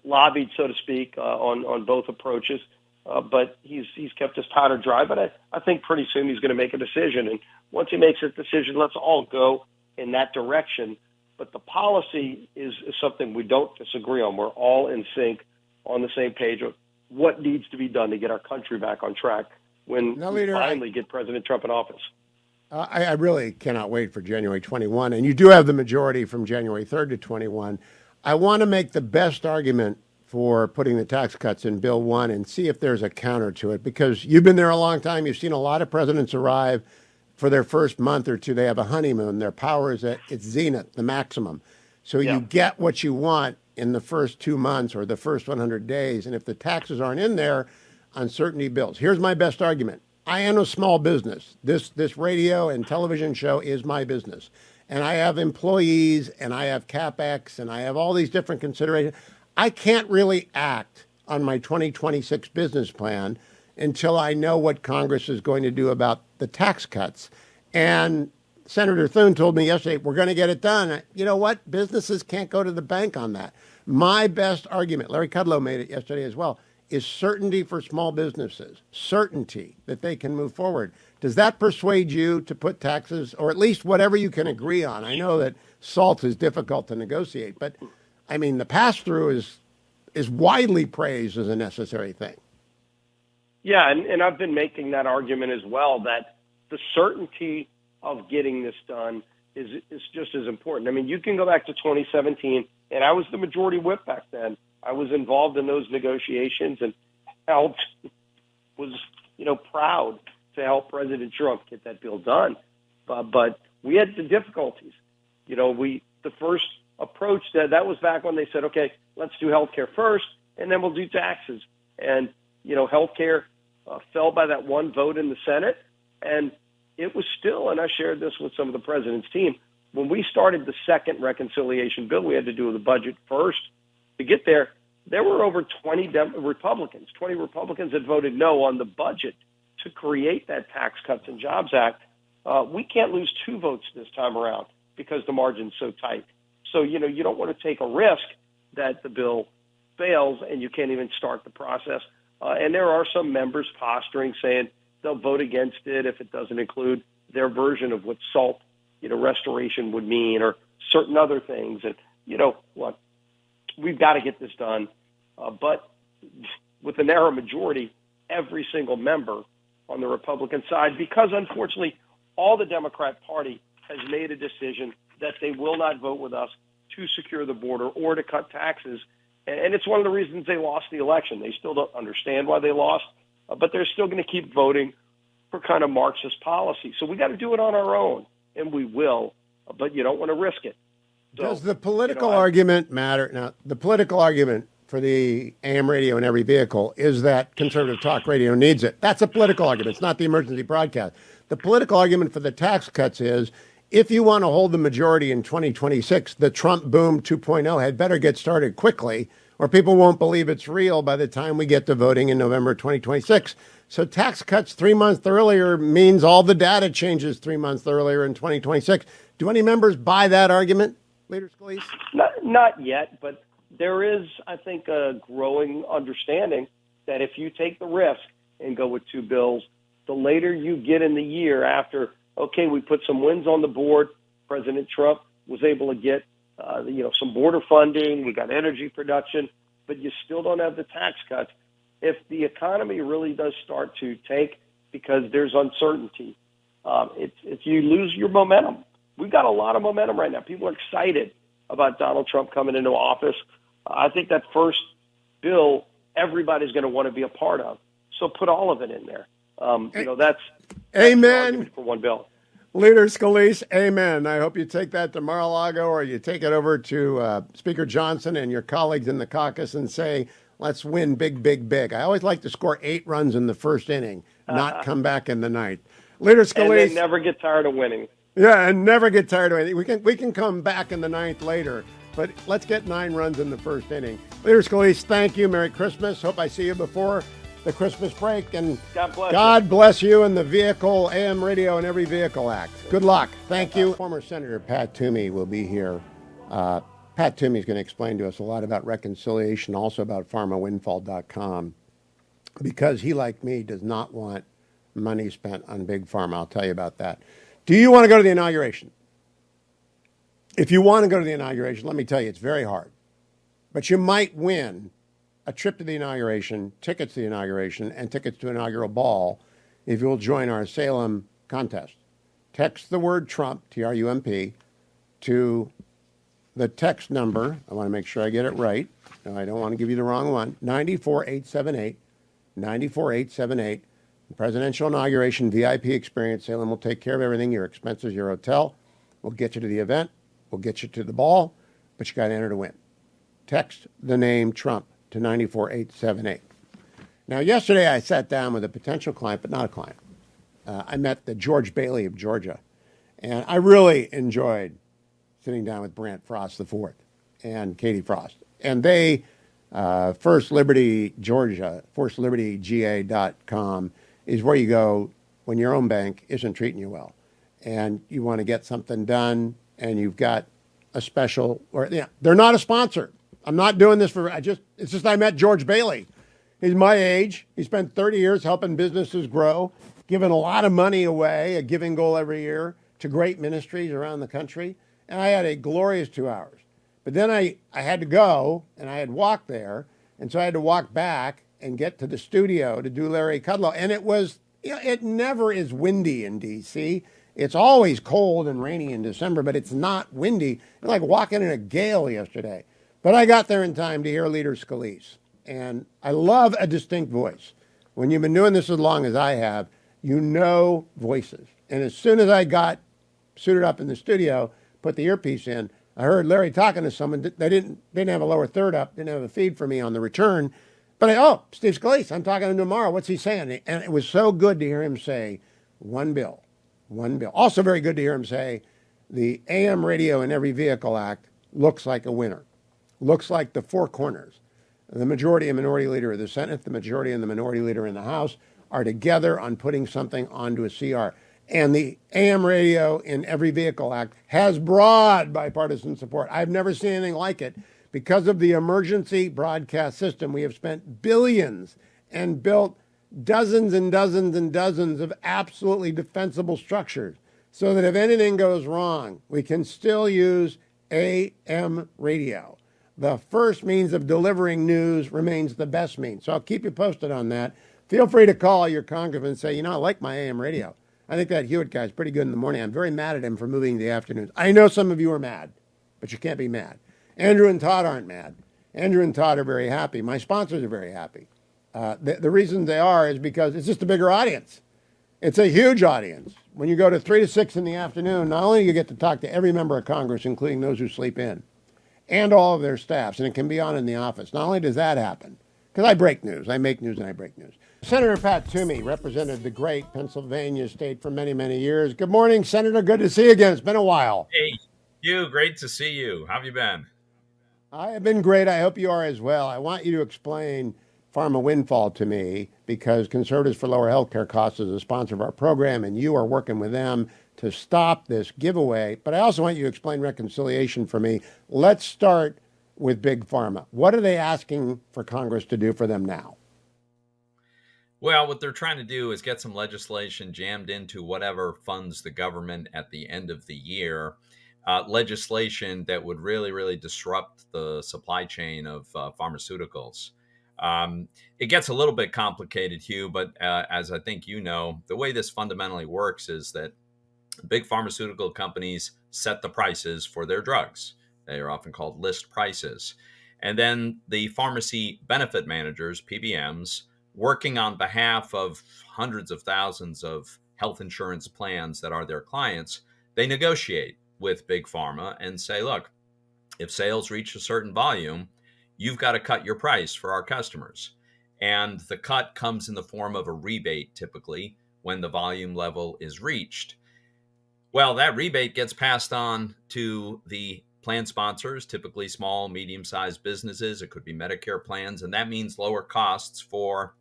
lobbied, so to speak, on both approaches. But he's kept his powder dry. But I think pretty soon he's going to make a decision. And once he makes a decision, let's all go in that direction. But the policy is something we don't disagree on. We're all in sync on the same page of what needs to be done to get our country back on track when we finally get President Trump in office. I really cannot wait for January 21. And you do have the majority from January 3rd to 21. I want to make the best argument for putting the tax cuts in Bill 1 and see if there's a counter to it, because you've been there a long time. You've seen a lot of presidents arrive for their first month or two. They have a honeymoon. Their power is at its zenith, the maximum. So you get what you want in the first 2 months or the first 100 days. And if the taxes aren't in there, uncertainty builds. Here's my best argument. I am a small business. This radio and television show is my business. And I have employees, and I have CapEx, and I have all these different considerations. I can't really act on my 2026 business plan until I know what Congress is going to do about the tax cuts. And Senator Thune told me yesterday, we're going to get it done. You know what? Businesses can't go to the bank on that. My best argument, Larry Kudlow made it yesterday as well, is certainty for small businesses, certainty that they can move forward. Does that persuade you to put taxes, or at least whatever you can agree on? I know that SALT is difficult to negotiate, but I mean, the pass-through is widely praised as a necessary thing. Yeah, and I've been making that argument as well, that the certainty of getting this done is just as important. I mean, you can go back to 2017, and I was the majority whip back then. I was involved in those negotiations and was proud to help President Trump get that bill done. But we had the difficulties. The first approach that was back when they said, okay, let's do healthcare first, and then we'll do taxes. And, healthcare fell by that one vote in the Senate. And it was still, and I shared this with some of the president's team, when we started the second reconciliation bill, we had to do the budget first. To get there, there were over 20 Republicans that voted no on the budget to create that Tax Cuts and Jobs Act. We can't lose 2 votes this time around because the margin's so tight. So, you don't want to take a risk that the bill fails and you can't even start the process. And there are some members posturing, saying they'll vote against it if it doesn't include their version of what SALT, restoration would mean, or certain other things. And, look, we've got to get this done. But with a narrow majority, every single member on the Republican side, because unfortunately all the Democrat Party has made a decision that they will not vote with us to secure the border or to cut taxes. And it's one of the reasons they lost the election. They still don't understand why they lost, but they're still going to keep voting for kind of Marxist policy. So we got to do it on our own, and we will, but you don't want to risk it. So, does the political argument matter? Now, the political argument for the AM radio in every vehicle is that conservative talk radio needs it. That's a political argument. It's not the emergency broadcast. The political argument for the tax cuts is, if you want to hold the majority in 2026, the Trump boom 2.0 had better get started quickly, or people won't believe it's real by the time we get to voting in November 2026. So tax cuts 3 months earlier means all the data changes 3 months earlier in 2026. Do any members buy that argument, Leader Scalise? Not yet, but there is, I think, a growing understanding that if you take the risk and go with 2 bills, the later you get in the year after, okay, we put some wins on the board, President Trump was able to get, some border funding, we got energy production, but you still don't have the tax cuts. If the economy really does start to tank because there's uncertainty, you lose your momentum. We've got a lot of momentum right now. People are excited about Donald Trump coming into office. I think that first bill, everybody's going to want to be a part of. So put all of it in there. That's amen for one bill. Leader Scalise, amen. I hope you take that to Mar-a-Lago, or you take it over to Speaker Johnson and your colleagues in the caucus and say, let's win big, big, big. I always like to score 8 runs in the first inning, not come back in the ninth. Leader Scalise. And then never get tired of winning. Yeah, and never get tired of anything. We can come back in the ninth later, but let's get 9 runs in the first inning. Leader Scalise, thank you. Merry Christmas. Hope I see you before the Christmas break. And God bless you and the vehicle, AM radio and every vehicle act. Good luck. Thank you. Former Senator Pat Toomey will be here Pat Toomey is going to explain to us a lot about reconciliation, also about pharmawindfall.com, because he, like me, does not want money spent on big pharma. I'll tell you about that. Do you want to go to the inauguration? If you want to go to the inauguration, let me tell you, it's very hard. But you might win a trip to the inauguration, tickets to the inauguration, and tickets to inaugural ball if you'll join our Salem contest. Text the word Trump, Trump, to the text number. I want to make sure I get it right. No, I don't want to give you the wrong one. 94878, 94878. The presidential inauguration VIP experience. Salem will take care of everything, your expenses, your hotel. We'll get you to the event. We'll get you to the ball, but you got to enter to win. Text the name Trump to 94878. Now, yesterday I sat down with a potential client, but not a client. I met the George Bailey of Georgia, and I really enjoyed sitting down with Brant Frost IV and Katie Frost. And they, First Liberty Georgia, firstlibertyga.com is where you go when your own bank isn't treating you well. And you want to get something done, and you've got a special, or they're not a sponsor. I'm not doing this for, it's just I met George Bailey. He's my age. He spent 30 years helping businesses grow, giving a lot of money away, a giving goal every year to great ministries around the country. And I had a glorious 2 hours. But then I had to go, and I had walked there, and so I had to walk back and get to the studio to do Larry Kudlow. And it was, it never is windy in D.C. It's always cold and rainy in December, but it's not windy. It's like walking in a gale yesterday. But I got there in time to hear Leader Scalise. And I love a distinct voice. When you've been doing this as long as I have, you know voices. And as soon as I got suited up in the studio, put the earpiece in, I heard Larry talking to someone. They didn't have a lower third up, didn't have a feed for me on the return. But Steve Scalise, I'm talking to him tomorrow. What's he saying? And it was so good to hear him say, one bill. Also very good to hear him say, the AM radio in every vehicle act looks like a winner. Looks like the four corners. The majority and minority leader of the Senate, the majority and the minority leader in the House are together on putting something onto a CR. And the AM radio in every vehicle act has broad bipartisan support. I've never seen anything like it. Because of the emergency broadcast system, we have spent billions and built dozens and dozens and dozens of absolutely defensible structures so that if anything goes wrong, we can still use AM radio. The first means of delivering news remains the best means. So I'll keep you posted on that. Feel free to call your congressman and say, I like my AM radio. I think that Hewitt guy's pretty good in the morning. I'm very mad at him for moving the afternoons. I know some of you are mad, but you can't be mad. Andrew and Todd aren't mad. Andrew and Todd are very happy. My sponsors are very happy. The reason they are is because it's just a bigger audience. It's a huge audience. When you go to 3 to 6 in the afternoon, not only do you get to talk to every member of Congress, including those who sleep in, and all of their staffs, and it can be on in the office. Not only does that happen, because I break news. I make news and I break news. Senator Pat Toomey represented the great Pennsylvania state for many, many years. Good morning, Senator. Good to see you again. It's been a while. Hey, Hugh. Great to see you. How have you been? I have been great. I hope you are as well. I want you to explain Pharma Windfall to me because Conservatives for Lower Healthcare Costs is a sponsor of our program, and you are working with them to stop this giveaway. But I also want you to explain reconciliation for me. Let's start with Big Pharma. What are they asking for Congress to do for them now? Well, what they're trying to do is get some legislation jammed into whatever funds the government at the end of the year. Legislation that would really, really disrupt the supply chain of pharmaceuticals. It gets a little bit complicated, Hugh, but as I think you know, the way this fundamentally works is that big pharmaceutical companies set the prices for their drugs. They are often called list prices. And then the pharmacy benefit managers, PBMs, working on behalf of hundreds of thousands of health insurance plans that are their clients, they negotiate with Big Pharma and say, look, if sales reach a certain volume, you've got to cut your price for our customers. And the cut comes in the form of a rebate, typically, when the volume level is reached. Well, that rebate gets passed on to the plan sponsors, typically small, medium-sized businesses. It could be Medicare plans, and that means lower costs for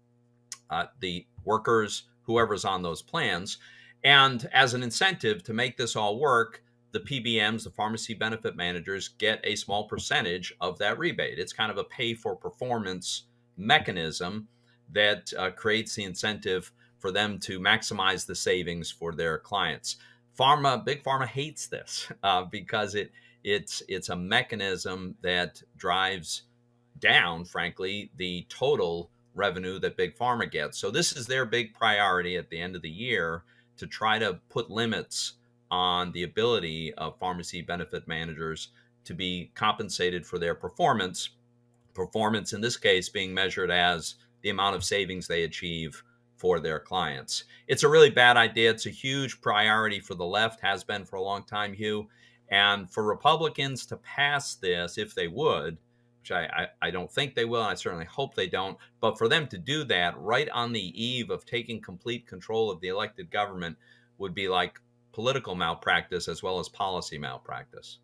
the workers, whoever's on those plans. And as an incentive to make this all work, the PBMs, the pharmacy benefit managers, get a small percentage of that rebate. It's kind of a pay for performance mechanism that creates the incentive for them to maximize the savings for their clients. Big pharma hates this because it's a mechanism that drives down, frankly, the total revenue that big pharma gets. So this is their big priority at the end of the year, to try to put limits on the ability of pharmacy benefit managers to be compensated for their performance. Performance in this case being measured as the amount of savings they achieve for their clients. It's a really bad idea. It's a huge priority for the left, has been for a long time, Hugh. And for Republicans to pass this, if they would, which I don't think they will, and I certainly hope they don't, but for them to do that right on the eve of taking complete control of the elected government would be like political malpractice as well as policy malpractice.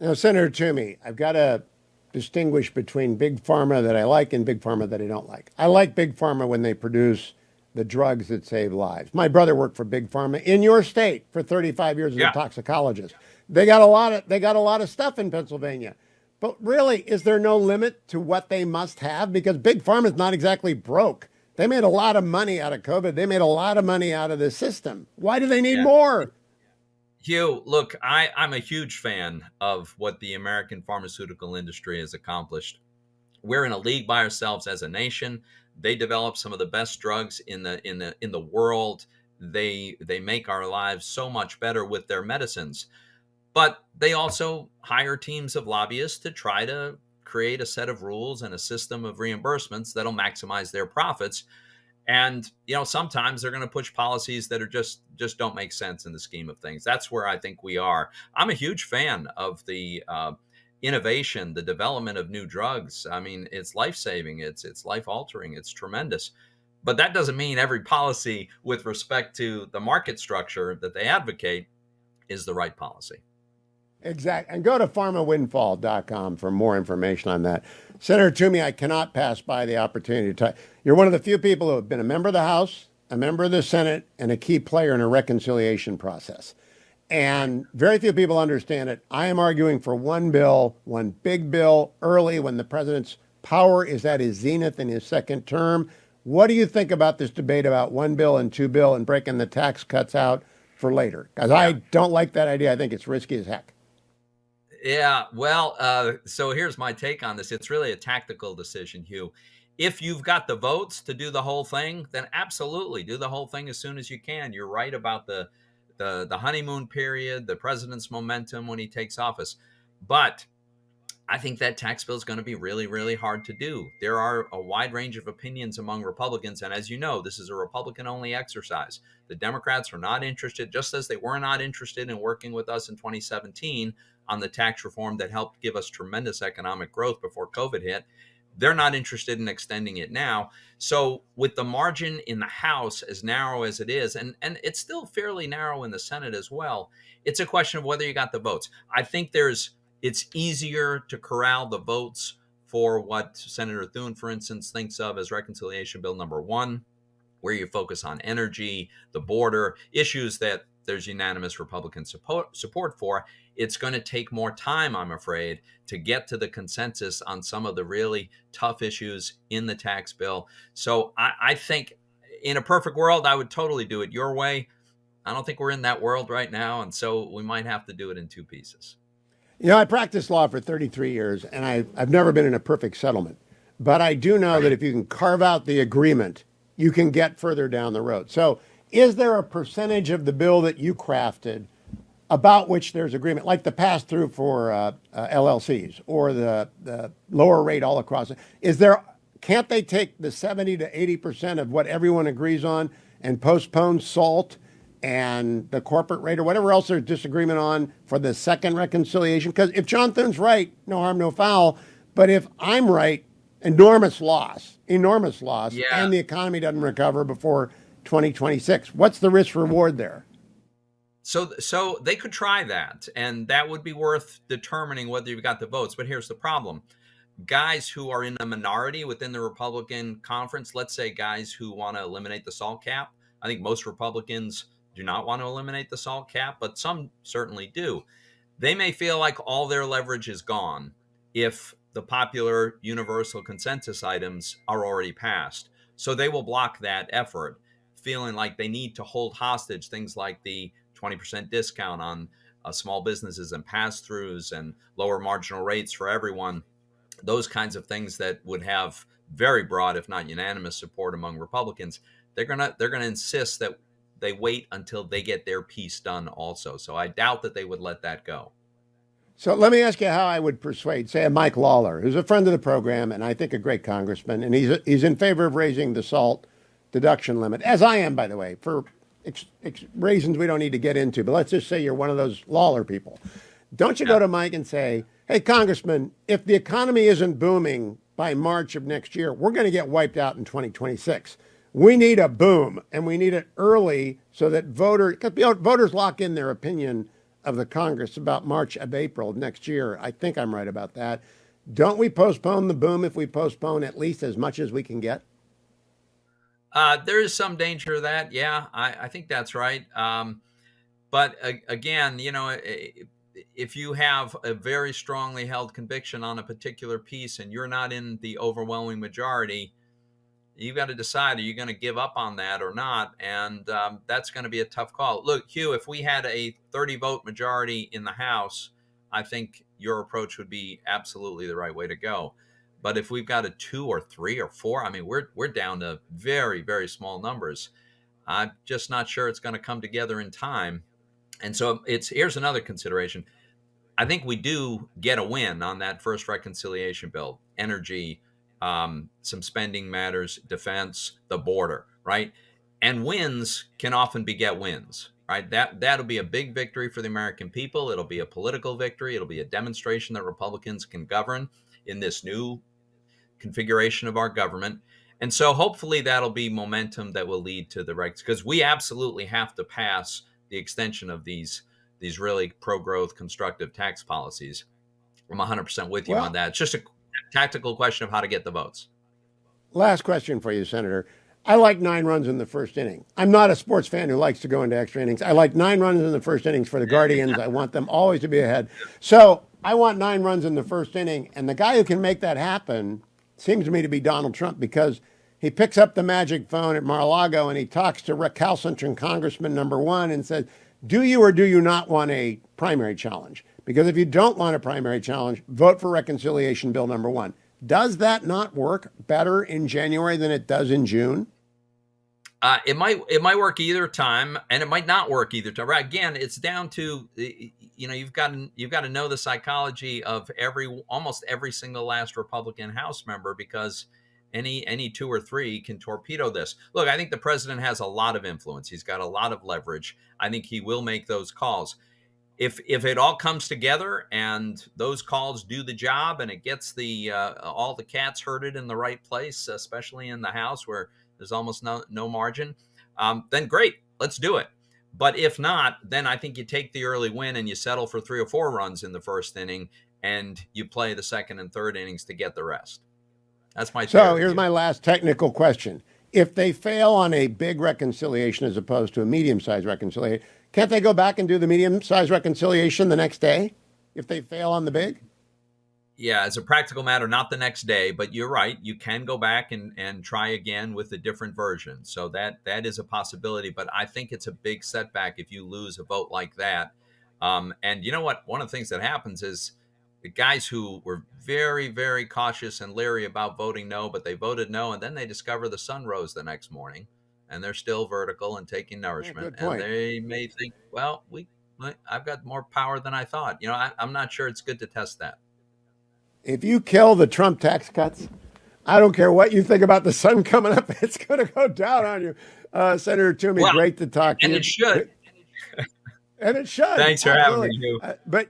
Now, Senator Toomey, I've got to distinguish between big pharma that I like and big pharma that I don't like. I like big pharma when they produce the drugs that save lives. My brother worked for big pharma in your state for 35 years as a toxicologist. They got a lot of stuff in Pennsylvania. But really, is there no limit to what they must have? Because big pharma is not exactly broke. They made a lot of money out of COVID. They made a lot of money out of the system. Why do they need more? Hugh, look, I'm a huge fan of what the American pharmaceutical industry has accomplished. We're in a league by ourselves as a nation. They develop some of the best drugs in the world. They make our lives so much better with their medicines. But they also hire teams of lobbyists to try to create a set of rules and a system of reimbursements that'll maximize their profits. And, sometimes they're going to push policies that are just don't make sense in the scheme of things. That's where I think we are. I'm a huge fan of the innovation, the development of new drugs. I mean, it's life-saving, it's life-altering, it's tremendous. But that doesn't mean every policy with respect to the market structure that they advocate is the right policy. Exactly. And go to pharmawindfall.com for more information on that. Senator Toomey, I cannot pass by the opportunity to talk. You're one of the few people who have been a member of the House, a member of the Senate, and a key player in a reconciliation process. And very few people understand it. I am arguing for one bill, one big bill, early when the president's power is at his zenith in his second term. What do you think about this debate about one bill and two bill and breaking the tax cuts out for later? Because I don't like that idea. I think it's risky as heck. Yeah, well, so here's my take on this. It's really a tactical decision, Hugh. If you've got the votes to do the whole thing, then absolutely do the whole thing as soon as you can. You're right about the honeymoon period, the president's momentum when he takes office. But I think that tax bill is going to be really, really hard to do. There are a wide range of opinions among Republicans. And as you know, this is a Republican-only exercise. The Democrats are not interested, just as they were not interested in working with us in 2017 on the tax reform that helped give us tremendous economic growth before COVID hit. They're not interested in extending it now. So with the margin in the House as narrow as it is, and it's still fairly narrow in the Senate as well, it's a question of whether you got the votes. I think it's easier to corral the votes for what Senator Thune, for instance, thinks of as reconciliation bill number 1, where you focus on energy, the border, issues that there's unanimous Republican support for. It's going to take more time, I'm afraid, to get to the consensus on some of the really tough issues in the tax bill. So I think in a perfect world, I would totally do it your way. I don't think we're in that world right now, and so we might have to do it in 2 pieces. I practiced law for 33 years, and I've never been in a perfect settlement. But I do know that if you can carve out the agreement, you can get further down the road. So is there a percentage of the bill that you crafted about which there's agreement, like the pass-through for LLCs or the lower rate all across? Can't they take the 70 to 80% of what everyone agrees on and postpone SALT and the corporate rate or whatever else there's disagreement on for the second reconciliation? Because if John Thune's right, no harm, no foul. But if I'm right, enormous loss, and the economy doesn't recover before 2026. What's the risk reward there? So they could try that, and that would be worth determining whether you've got the votes. But here's the problem. Guys who are in a minority within the Republican conference, let's say guys who want to eliminate the SALT cap, I think most Republicans do not want to eliminate the SALT cap, but some certainly do. They may feel like all their leverage is gone if the popular universal consensus items are already passed. So they will block that effort, feeling like they need to hold hostage things like the 20% discount on small businesses and pass-throughs and lower marginal rates for everyone. Those kinds of things that would have very broad, if not unanimous, support among Republicans. They're gonna insist that they wait until they get their piece done also. So I doubt that they would let that go. So let me ask you how I would persuade, say, a Mike Lawler, who's a friend of the program and I think a great congressman, and he's in favor of raising the SALT deduction limit, as I am, by the way, for reasons we don't need to get into. But let's just say you're one of those Lawler people. Don't you go to Mike and say, hey, Congressman, if the economy isn't booming by March of next year, we're going to get wiped out in 2026. We need a boom, and we need it early so that voters lock in their opinion of the Congress about March of April of next year. I think I'm right about that. Don't we postpone the boom if we postpone at least as much as we can get? There is some danger of that. Yeah, I think that's right. But again, if you have a very strongly held conviction on a particular piece and you're not in the overwhelming majority, you've got to decide, are you going to give up on that or not? And that's going to be a tough call. Look, Hugh, if we had a 30-vote majority in the House, I think your approach would be absolutely the right way to go. But if we've got a 2 or 3 or 4, I mean, we're down to very, very small numbers. I'm just not sure it's going to come together in time. And so here's another consideration. I think we do get a win on that first reconciliation bill, energy, some spending matters, defense, the border, right? And wins can often beget wins, right? That'll be a big victory for the American people. It'll be a political victory. It'll be a demonstration that Republicans can govern in this new configuration of our government. And so hopefully that'll be momentum that will lead to the regs, because we absolutely have to pass the extension of these really pro-growth constructive tax policies. I'm 100% with you on that. It's just a tactical question of how to get the votes. Last question for you, Senator. I like 9 runs in the first inning. I'm not a sports fan who likes to go into extra innings. I like 9 runs in the first innings for the Guardians. I want them always to be ahead. So I want 9 runs in the first inning. And the guy who can make that happen seems to me to be Donald Trump, because he picks up the magic phone at Mar-a-Lago and he talks to recalcitrant Congressman number 1 and says, do you or do you not want a primary challenge? Because if you don't want a primary challenge, vote for reconciliation bill number 1. Does that not work better in January than it does in June? It might work either time, and it might not work either time. Right? Again, it's down to you've got to know the psychology of almost every single last Republican House member, because any 2 or 3 can torpedo this. Look, I think the president has a lot of influence. He's got a lot of leverage. I think he will make those calls. If it all comes together and those calls do the job and it gets all the cats herded in the right place, especially in the House where there's almost no margin, then great, let's do it. But if not, then I think you take the early win and you settle for 3 or 4 runs in the first inning and you play the second and third innings to get the rest. That's my theory. So here's my last technical question. If they fail on a big reconciliation as opposed to a medium-sized reconciliation, can't they go back and do the medium-sized reconciliation the next day if they fail on the big? Yeah, as a practical matter, not the next day, but you're right. You can go back and try again with a different version. So that is a possibility, but I think it's a big setback if you lose a vote like that. And you know what? One of the things that happens is the guys who were very, very cautious and leery about voting no, but they voted no, and then they discover the sun rose the next morning, and they're still vertical and taking nourishment. Yeah, and they may think, well, I've got more power than I thought. I'm not sure it's good to test that. If you kill the Trump tax cuts, I don't care what you think about the sun coming up, it's going to go down on you. Senator Toomey, great to talk to you. And it should. And it should. Thanks for having me, Hugh. But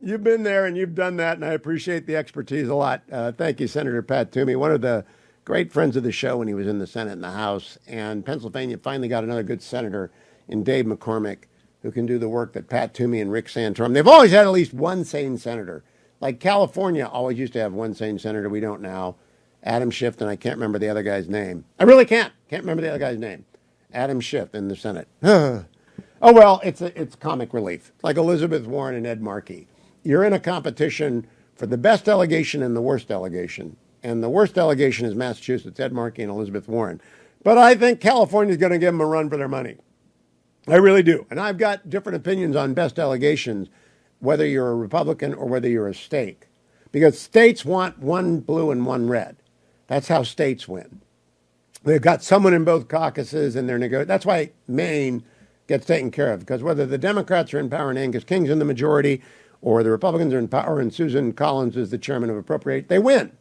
you've been there and you've done that, and I appreciate the expertise a lot. Thank you, Senator Pat Toomey, one of the great friends of the show when he was in the Senate and the House. And Pennsylvania finally got another good senator in Dave McCormick, who can do the work that Pat Toomey and Rick Santorum. They've always had at least one sane senator. Like California always used to have one sane senator. We don't now. Adam Schiff, and I can't remember the other guy's name. I really can't. Can't remember the other guy's name. Adam Schiff in the Senate. Oh, well, it's comic relief. It's like Elizabeth Warren and Ed Markey. You're in a competition for the best delegation and the worst delegation. And the worst delegation is Massachusetts, Ed Markey and Elizabeth Warren. But I think California's going to give them a run for their money. I really do. And I've got different opinions on best delegations, whether you're a Republican or whether you're a state. Because states want one blue and one red. That's how states win. They've got someone in both caucuses and they're negotiating. That's why Maine gets taken care of. Because whether the Democrats are in power and Angus King's in the majority or the Republicans are in power and Susan Collins is the chairman of Appropriate, they win.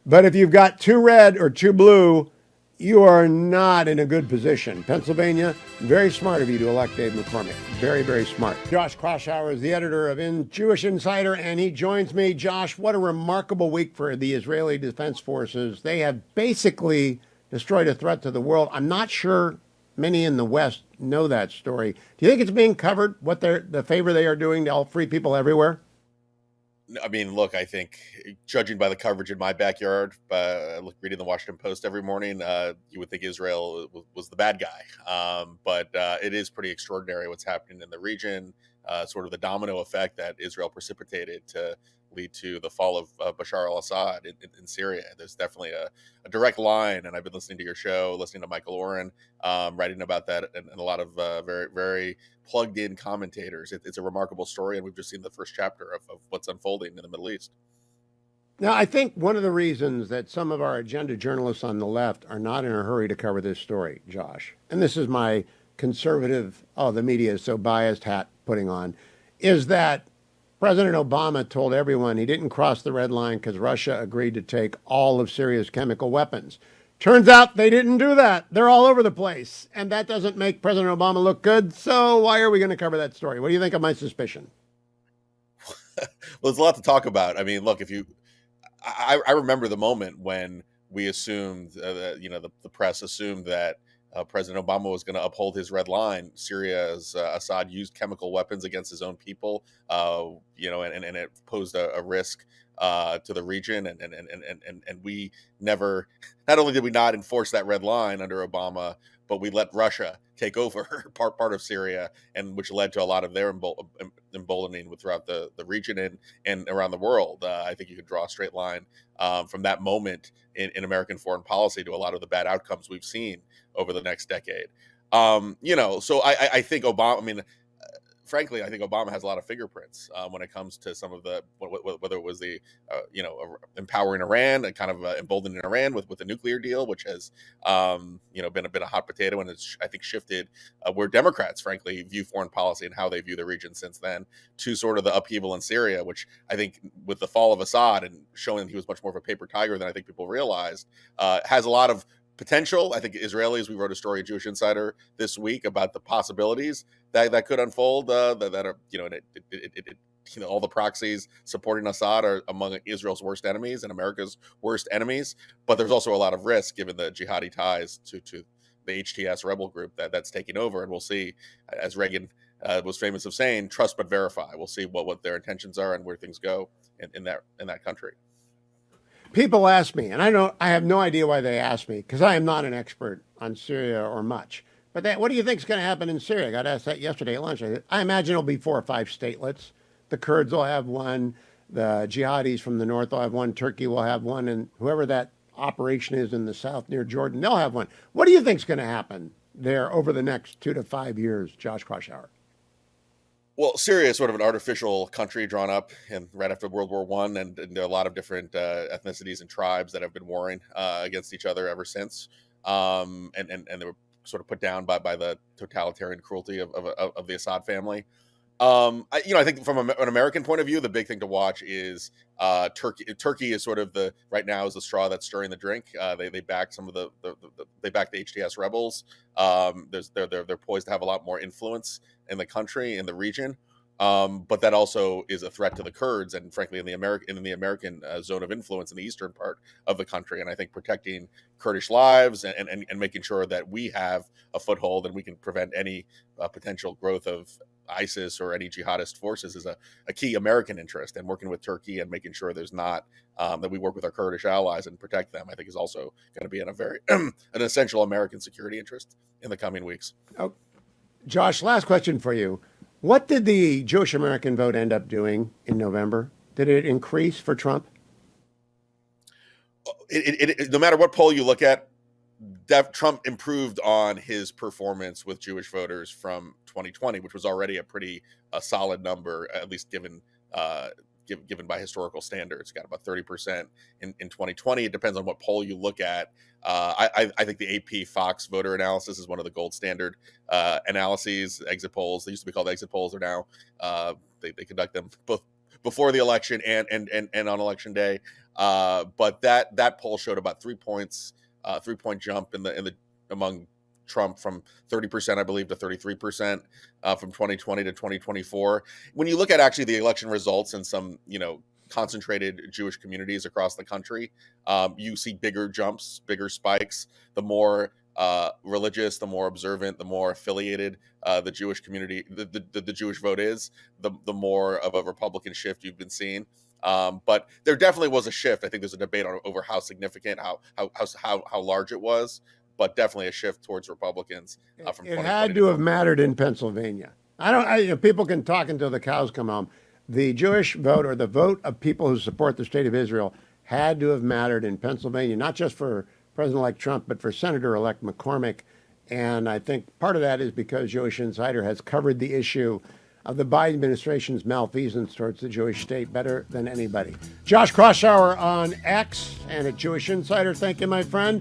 But if you've got two red or two blue, you are not in a good position. Pennsylvania, very smart of you to elect Dave McCormick. Very, very smart. Josh Kraushaar is the editor of Jewish Insider, and he joins me. Josh, what a remarkable week for the Israeli Defense Forces. They have basically destroyed a threat to the world. I'm not sure many in the West know that story. Do you think it's being covered, what the favor they are doing to all free people everywhere? I mean, look, I think judging by the coverage in my backyard, reading the Washington Post every morning, you would think Israel was the bad guy. But it is pretty extraordinary what's happening in the region, sort of the domino effect that Israel precipitated to lead to the fall of Bashar al-Assad in Syria. There's definitely a direct line, and I've been listening to your show, listening to Michael Oren, writing about that, and a lot of very, very plugged-in commentators. It's a remarkable story, and we've just seen the first chapter of what's unfolding in the Middle East. Now, I think one of the reasons that some of our agenda journalists on the left are not in a hurry to cover this story, Josh, and this is my conservative, the media is so biased hat putting on, is that President Obama told everyone he didn't cross the red line because Russia agreed to take all of Syria's chemical weapons. Turns out they didn't do that. They're all over the place. And that doesn't make President Obama look good. So why are we going to cover that story? What do you think of my suspicion? Well, there's a lot to talk about. I mean, look, I remember the moment when we assumed that, the press assumed that President Obama was going to uphold his red line. Syria's Assad used chemical weapons against his own people, and it posed a risk to the region. And we never, not only did we not enforce that red line under Obama, but we let Russia take over part of Syria, and which led to a lot of their emboldening throughout the region and around the world. I think you could draw a straight line from that moment in American foreign policy to a lot of the bad outcomes we've seen over the next decade. So I think Obama, I mean, frankly, I think Obama has a lot of fingerprints when it comes to some of the, whether it was the, empowering Iran and kind of emboldening Iran with the nuclear deal, which has, been a hot potato, and it's, I think, shifted where Democrats, frankly, view foreign policy and how they view the region since then, to sort of the upheaval in Syria, which I think with the fall of Assad and showing that he was much more of a paper tiger than I think people realized, has a lot of potential. I think Israelis, we wrote a story at Jewish Insider this week about the possibilities that could unfold, that are, all the proxies supporting Assad are among Israel's worst enemies and America's worst enemies. But there's also a lot of risk given the jihadi ties to the HTS rebel group that's taking over. And we'll see, as Reagan was famous of saying, trust but verify. We'll see what their intentions are and where things go in that country. People ask me, and I have no idea why they ask me, because I am not an expert on Syria or much. But what do you think is going to happen in Syria? I got asked that yesterday at lunch. I imagine it'll be 4 or 5 statelets. The Kurds will have one. The jihadis from the north will have one. Turkey will have one. And whoever that operation is in the south near Jordan, they'll have one. What do you think is going to happen there over the next 2 to 5 years, Josh Kraushaar? Well, Syria is sort of an artificial country drawn up right after World War I, and there are a lot of different ethnicities and tribes that have been warring against each other ever since. And they were sort of put down by the totalitarian cruelty of the Assad family. I think from an American point of view, the big thing to watch is Turkey. Turkey is sort of right now is the straw that's stirring the drink. They back some of they back the HTS rebels. They're poised to have a lot more influence in the country, in the region. But that also is a threat to the Kurds, and frankly, in the American zone of influence in the eastern part of the country. And I think protecting Kurdish lives and making sure that we have a foothold and we can prevent any potential growth of ISIS or any jihadist forces is a key American interest. And working with Turkey and making sure there's not that we work with our Kurdish allies and protect them, I think is also going to be a very an essential American security interest in the coming weeks. Oh. Josh, last question for you. What did the Jewish American vote end up doing in November? Did it increase for Trump? No matter what poll you look at, Trump improved on his performance with Jewish voters from 2020, which was already a pretty solid number, at least given by historical standards. Got about 30% in 2020. It depends on what poll you look at. I think the AP Fox voter analysis is one of the gold standard analyses. Exit polls, they used to be called exit polls, are now they conduct them both before the election and on election day. But that poll showed about 3 points, 3-point jump in the among Trump from 30%, I believe, to 33% from 2020 to 2024. When you look at actually the election results in some, concentrated Jewish communities across the country, you see bigger jumps, bigger spikes. The more religious, the more observant, the more affiliated the Jewish community, the Jewish vote is, the more of a Republican shift you've been seeing. But there definitely was a shift. I think there's a debate over how significant, how large it was, but definitely a shift towards Republicans from 2020. It had to have mattered in Pennsylvania. People can talk until the cows come home. The Jewish vote, or the vote of people who support the state of Israel, had to have mattered in Pennsylvania, not just for President-elect Trump, but for Senator-elect McCormick. And I think part of that is because Jewish Insider has covered the issue of the Biden administration's malfeasance towards the Jewish state better than anybody. Josh Kraushaar on X and at Jewish Insider. Thank you, my friend.